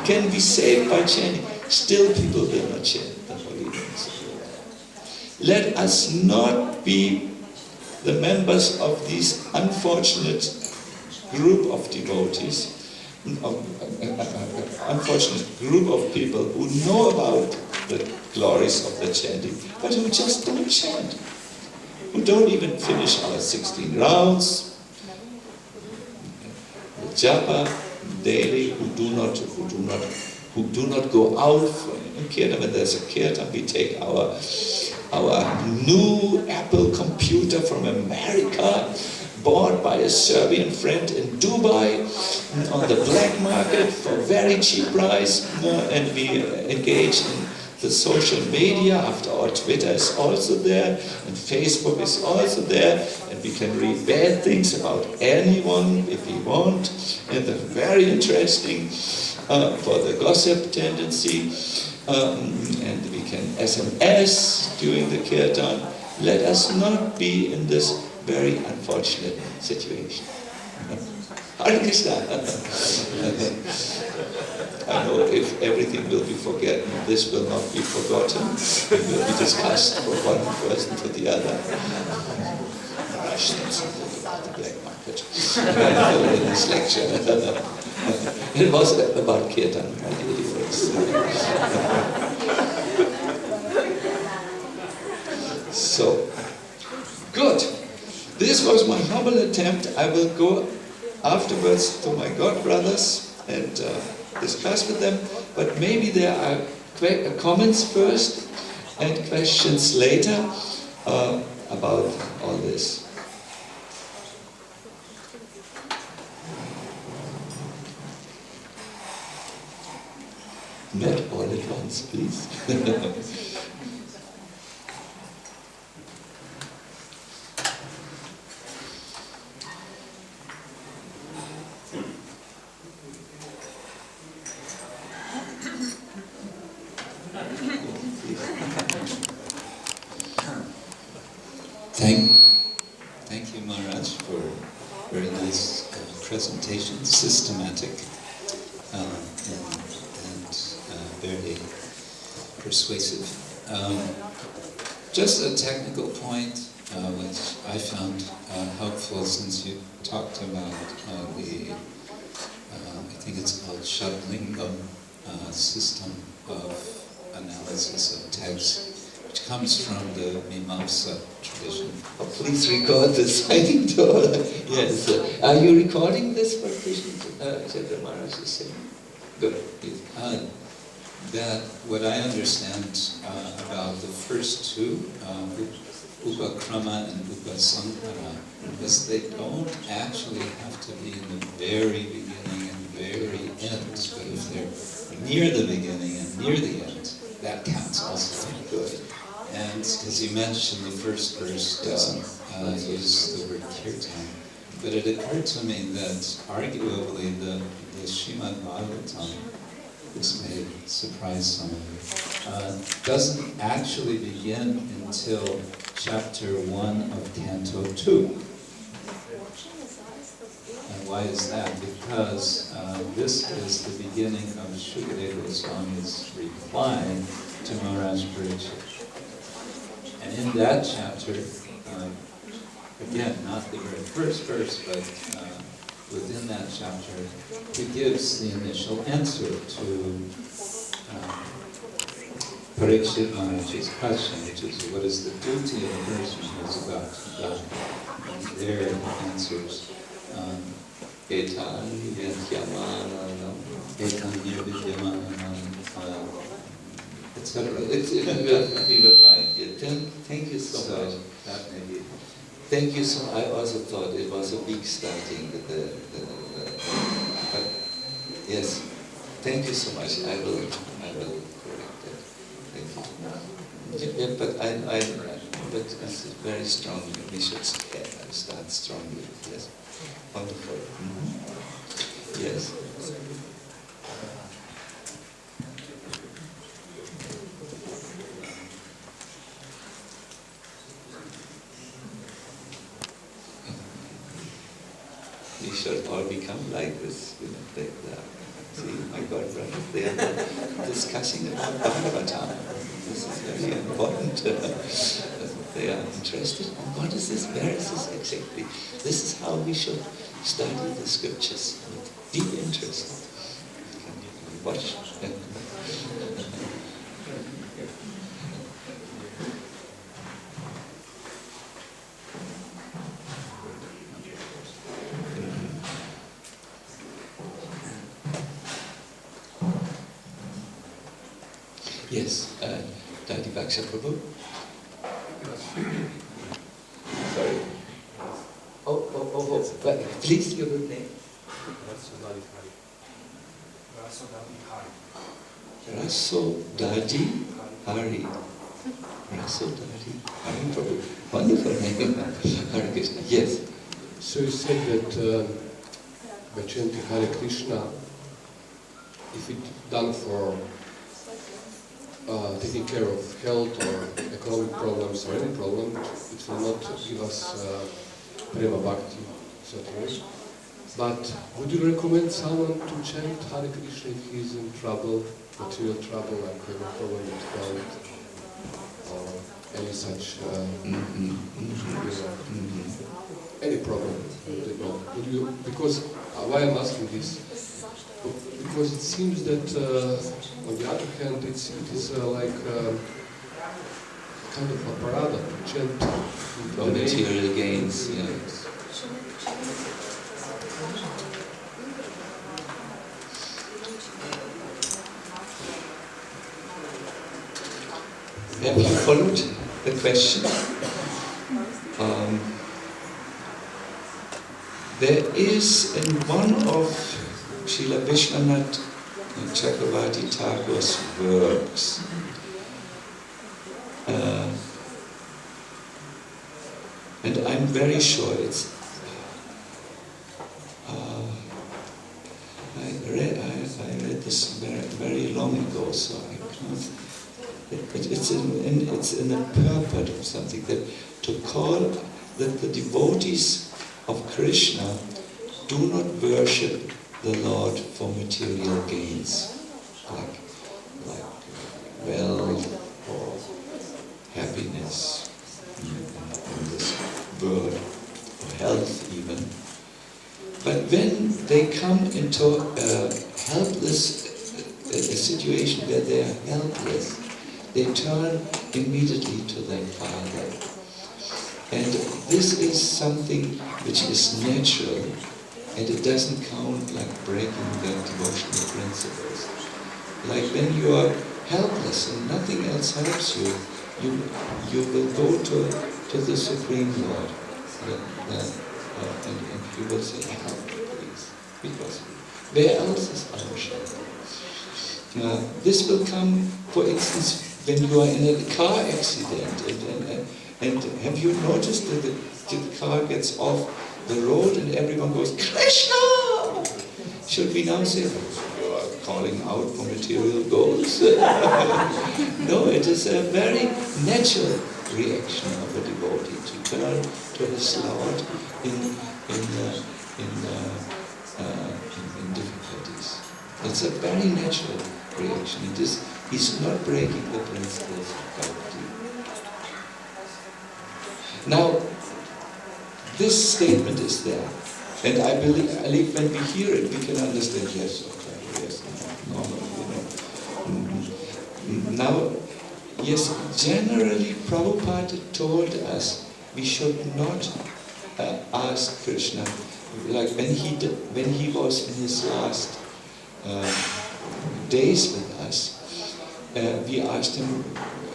can be saved by chanting, still people will not chant the holy names. Let us not be the members of these unfortunate group of devotees, unfortunate group of people who know about the glories of the chanting, but who just don't chant, who don't even finish our 16 rounds, the japa daily, who do not go out from kirtan. When there's a kirtan, we take our new Apple computer from America, bought by a Serbian friend in Dubai on the black market for very cheap price, and we engage in the social media. After all, Twitter is also there, and Facebook is also there, and we can read bad things about anyone if we want, and they're very interesting for the gossip tendency, and we can SMS during the kirtan. Let us not be in this very unfortunate situation. Hare Krishna. I know if everything will be forgotten, this will not be forgotten. It will be discussed from one person to the other. Russians about the black market in this lecture. It was about kirtan, my dear friends. So, good. This was my humble attempt. I will go afterwards to my godbrothers and discuss with them, but maybe there are comments first and questions later about all this. Not all at once, please. Thank you, Maharaj, for very nice presentation, systematic and very persuasive. Just a technical point, which I found helpful, since you talked about I think it's called Shatlingam system of analysis of texts, which comes from the Mimamsa tradition. Oh, please record this. I think yes. Are you recording this for Krishna Maharaj is saying? Good. That what I understand about the first two, Upakrama and Upasankhara, is they don't actually have to be in the very beginning and very end, but if they're near the beginning and near the end, that counts also. Good. And because you mentioned the first verse doesn't use the word kirtan, but it occurred to me that arguably the Srimad Bhagavatam, this may surprise some of you, doesn't actually begin until chapter 1 of Canto 2. And why is that? Because this is the beginning of Shukadeva Goswami's reply to Maharaj Parikshit. And in that chapter, again, not the very first verse, but within that chapter, he gives the initial answer to Parikshit Maharaj's question, which is, what is the duty of a person who is about to die? And there he answers, Etan Vidyamananam, etc. We were fine. Thank you so much. That may be. Thank you so much. I also thought it was a weak starting. But yes, thank you so much. I will correct it. Thank you. Yeah, but but it's very strong. We should start strongly. Yes, wonderful. Yes. We should all become like this, see, my God, brothers, they are discussing about Bhagavatam. This is very important. They are interested in what is this, where is this exactly? This is how we should study the scriptures with deep interest. Watch. Yes, Dadi Vaksha Prabhu. Sorry. Oh, please, your good name. Raso Dadi Hari. Raso Dadi Hari Prabhu. Wonderful name. Hare Krishna. Yes. So you said that by chanting Hare Krishna, if it's done for taking care of health or economic problems or any problem, it will not give us prema bhakti, certainly. But would you recommend someone to chant Hare Krishna if he is in trouble, material trouble, like a problem with health or any such any problem? Would you? Because why I'm asking this? Because it seems that on the other hand, it is like kind of a parada to chant for material gains. Yeah. Have you followed the question? There is in one of Srila Vishwanath Chakravarti Thakur's works and I'm very sure it's I read this very long ago, so I can't. It's in the purport of something that to call that the devotees of Krishna do not worship the Lord for material gains, like wealth or happiness in this world, or health even. But when they come into a helpless a situation where they are helpless, they turn immediately to their Father. And this is something which is natural, and it doesn't count like breaking the devotional principles. Like when you are helpless and nothing else helps you, you will go to the Supreme Lord, and you will say, help, please, because where else is our shelter? This will come, for instance, when you are in a car accident, and have you noticed that the car gets off the road and everyone goes, Krishna! Should we now say, you are calling out for material goals? No, it is a very natural reaction of a devotee to turn to his Lord in difficulties. It's a very natural reaction. He's not breaking the principles of bhakti. Now, this statement is there, and I believe when we hear it, we can understand, yes, okay, yes, normal, Now, yes, generally Prabhupada told us we should not ask Krishna, like when he was in his last days with us, we asked him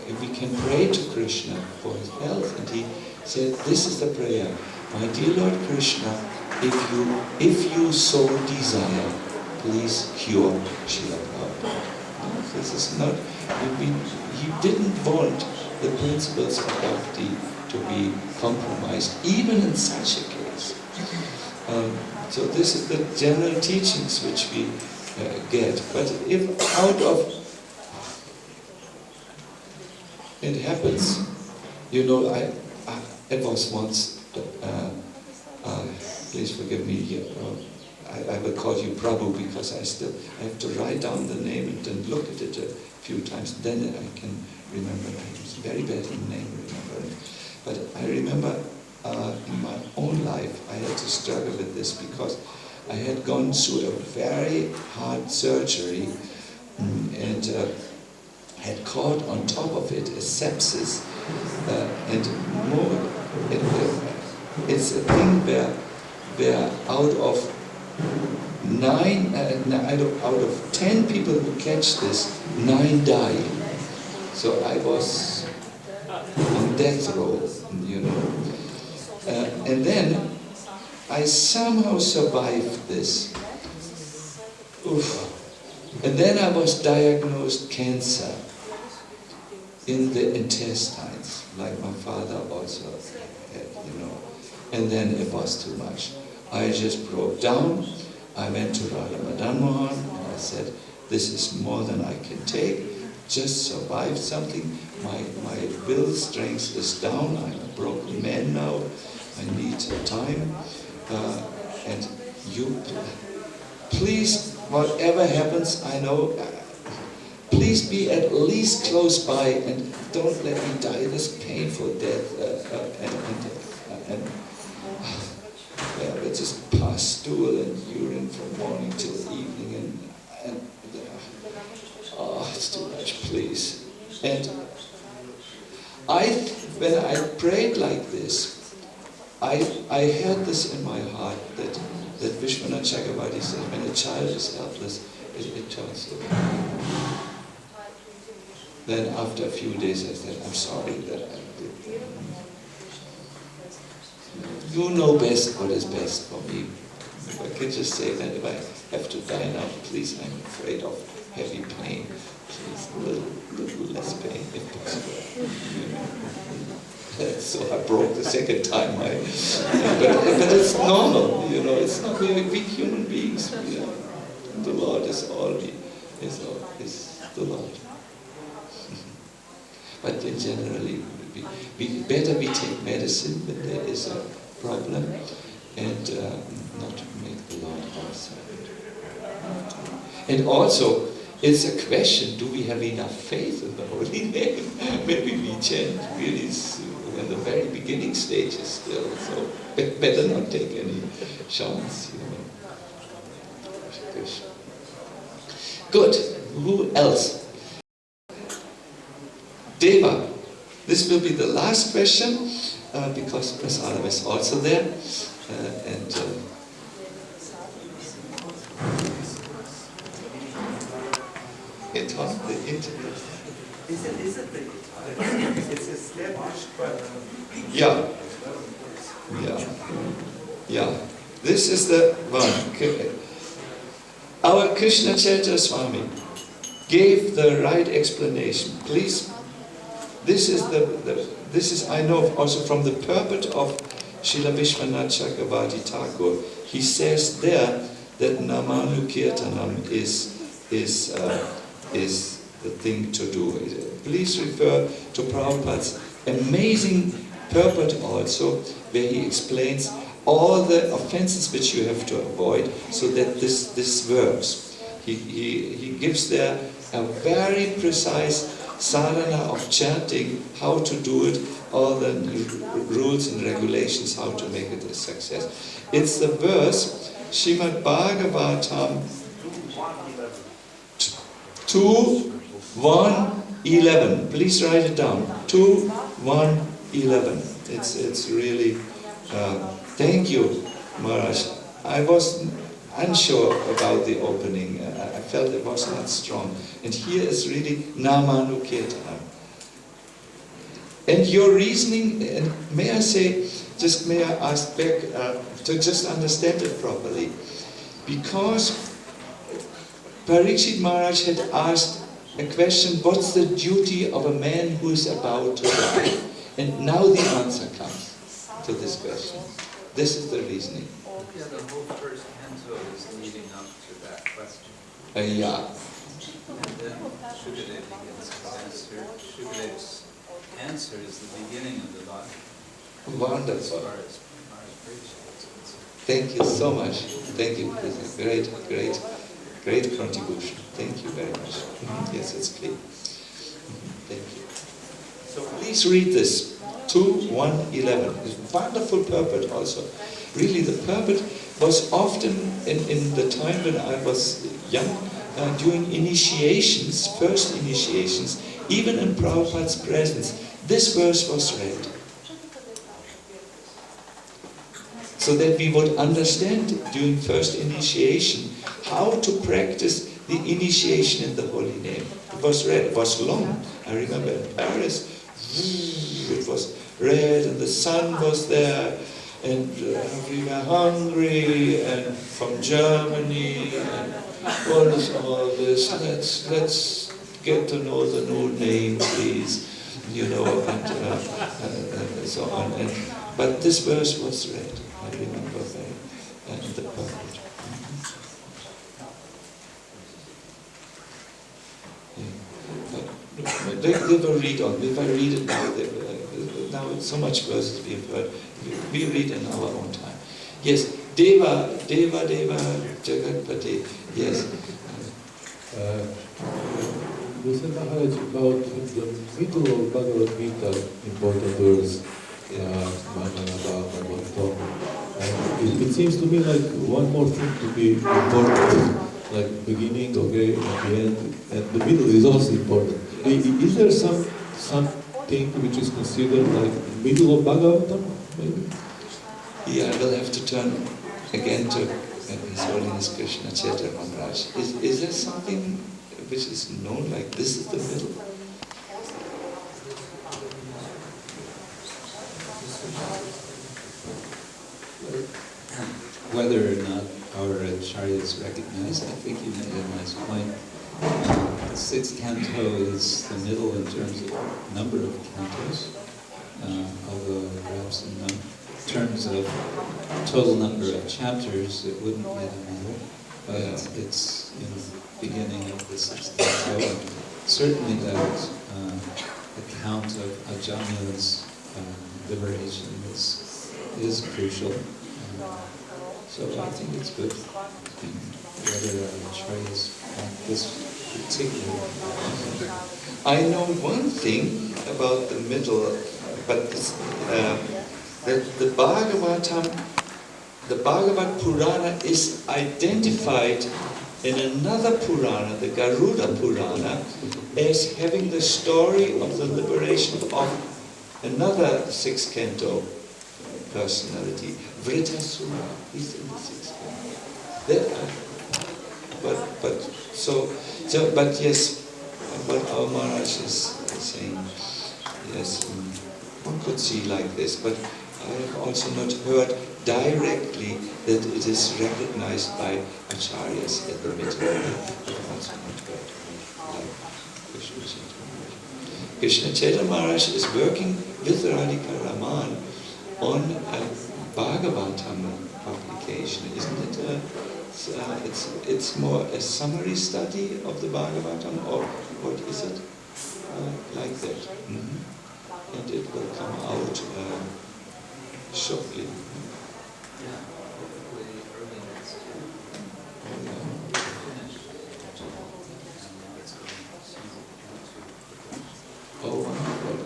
if we can pray to Krishna for his health, and he said, this is the prayer. My dear Lord Krishna, if you so desire, please cure Srila Prabhupada. This is not, he didn't want the principles of bhakti to be compromised, even in such a case. So this is the general teachings which we get. But if out of it happens, you know, it was once. Please forgive me here. I will call you Prabhu because I have to write down the name and then look at it a few times. Then I can remember. I'm very bad in name remembering. But I remember in my own life I had to struggle with this because I had gone through a very hard surgery and had caught on top of it a sepsis and more. It's a thing where out of 10 people who catch this, 9 die. So I was on death row, you know. And then I somehow survived this. Oof. And then I was diagnosed cancer in the intestines, like my father also had, you know. And then it was too much. I just broke down. I went to Radha Madan Mohan and I said, this is more than I can take. Just survive something. My will strength is down. I'm a broken man now. I need time. And you, please, whatever happens, I know, please be at least close by and don't let me die this painful death. I just pass stool and urine from morning till evening and it's too much, please. And when I prayed like this, I had this in my heart that Vishwanath Chakravarti said, when a child is helpless, it turns to God. Then after a few days I said, I'm sorry that I did. You know best what is best for me. If I could just say that if I have to die now, please, I'm afraid of heavy pain. Please, a little less pain if possible. So I broke the second time. But it's normal, you know. It's not we're weak human beings. You know. The Lord is all is the Lord. But generally, better we take medicine when there is a problem and not make the Lord our servant. And also, it's a question, do we have enough faith in the Holy Name? Maybe we chant really in the very beginning stages still, so better not take any chance, you know. Good. Who else? Deva. This will be the last question, because Prasadam is also there. It was the internet. Is it it's established, but Yeah. This is the one. Our Krishna Chaitra Swami gave the right explanation. Please, this is I know also from the purport of Srila Vishwanath Chakravarti Thakur. He says there that Namanu Kirtanam is the thing to do. Please refer to Prabhupada's amazing purport also, where he explains all the offenses which you have to avoid so that this works. He gives there a very precise sadhana of chanting, how to do it, all the rules and regulations, how to make it a success. It's the verse, Srimad Bhagavatam 2:1:11. Please write it down. 2:1:11. It's really. Thank you, Maharaj. I was unsure about the opening. I felt it was not strong. And here is really Namanu Kirtanam. And your reasoning, and may I say, may I ask back to just understand it properly? Because Parikshit Maharaj had asked a question, what's the duty of a man who is about to die? And now the answer comes to this question. This is the reasoning. Yeah, the whole first canto is leading up to that question. Yeah. And then Shukadeva begins his answer. Shukadeva's answer is the beginning of the body. Wonderful. As far as preaching is concerned. Thank you so much. Thank you. This is great contribution. Thank you very much. Yes, it's clear. Thank you. So please read this. 2:1:11. It's wonderful purport also. Really, the purport was often in the time when I was young, during initiations, first initiations, even in Prabhupada's presence, this verse was read. So that we would understand during first initiation how to practice the initiation in the holy name. It was read, it was long. I remember in Paris, it was read and the sun was there and we were hungry and from Germany and what is all this? Let's get to know the new name, please. You know, and so on. But this verse was read. I remember very the purport. Yeah. They will read on. If I read it now, now it's so much verses we have heard. We read in our own time. Yes, Deva, Jagatpati. Yes. Mr. Maharaj, about the middle of Bhagavad Gita, important verse, it seems to me like one more thing to be important, like beginning, okay, at the end, and the middle is also important. Is there something which is considered like middle of Bhagavatam, maybe? Yeah, I will have to turn again to His Holiness Krishna Chaitanya Maharaj. Is there something which is known like this is the middle? Whether or not our acharyas recognize, I think you made a nice point. The sixth canto is the middle in terms of number of cantos, although perhaps in terms of total number of chapters, it wouldn't be the middle, but it's beginning of the sixth canto. And certainly that account of Ajamil's liberation is crucial. So I think it's good. Whether acharyas want this particular. I know one thing about the middle, but that the Bhagavad Purana is identified in another Purana, the Garuda Purana, as having the story of the liberation of another sixth canto personality, Vritasura. He's in the sixth canto. But yes, what our Maharaj is saying, yes, one could see like this, but I have also not heard directly that it is recognized by acharyas at the middle. I have also not heard like Krishna Chaitanya Maharaj. Krishna Chaitanya Maharaj is working with Radhika Raman on a Bhagavatam publication, isn't it? It's more a summary study of the Bhagavatam, or what is it? Like that. Mm-hmm. And it will come out shortly. Yeah, hopefully early next year. Oh, wonderful.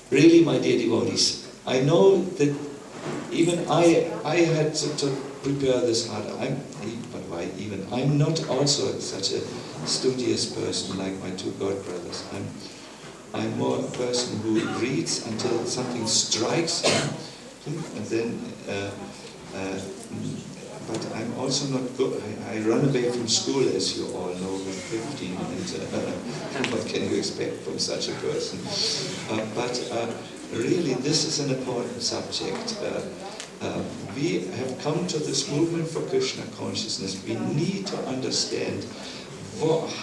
Really, my dear devotees, I know that even I had to prepare this hard. But why even? I'm not also such a studious person like my two godbrothers. I'm more a person who reads until something strikes him, and then. But I'm also not good. I run away from school, as you all know, with 15, and what can you expect from such a person? But really, this is an important subject. We have come to this movement for Krishna consciousness. We need to understand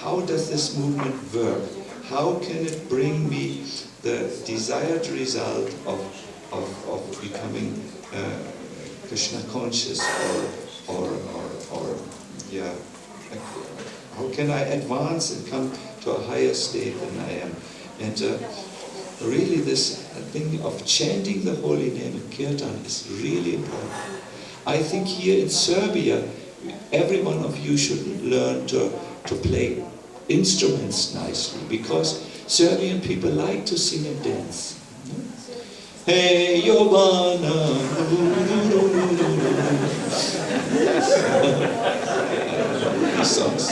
how does this movement work? how can it bring me the desired result of becoming Krishna conscious, or yeah, how can I advance and come to a higher state than I am? And really this thing of chanting the holy name in Kirtan is really important. I think here in Serbia, every one of you should learn to play instruments nicely, because Serbian people like to sing and dance. Hey, Yobana, these songs.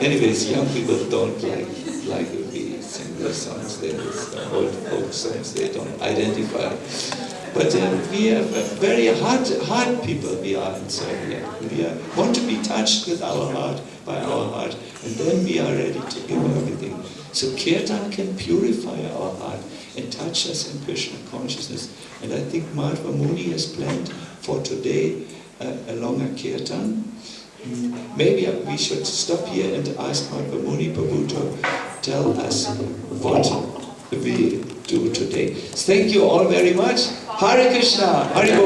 Anyways, young people don't like we sing these songs. They're old folk songs. They don't identify. But we are very hard people. We are in Serbia. We want to be touched with our heart, by our heart, and then we are ready to give everything. So Kirtan can purify our heart and touch us in Krishna consciousness. And I think Madhva Muni has planned for today a longer Kirtan. Maybe we should stop here and ask Madhva Muni Prabhu to tell us what we do today. Thank you all very much. Hare Krishna. Hare Bol.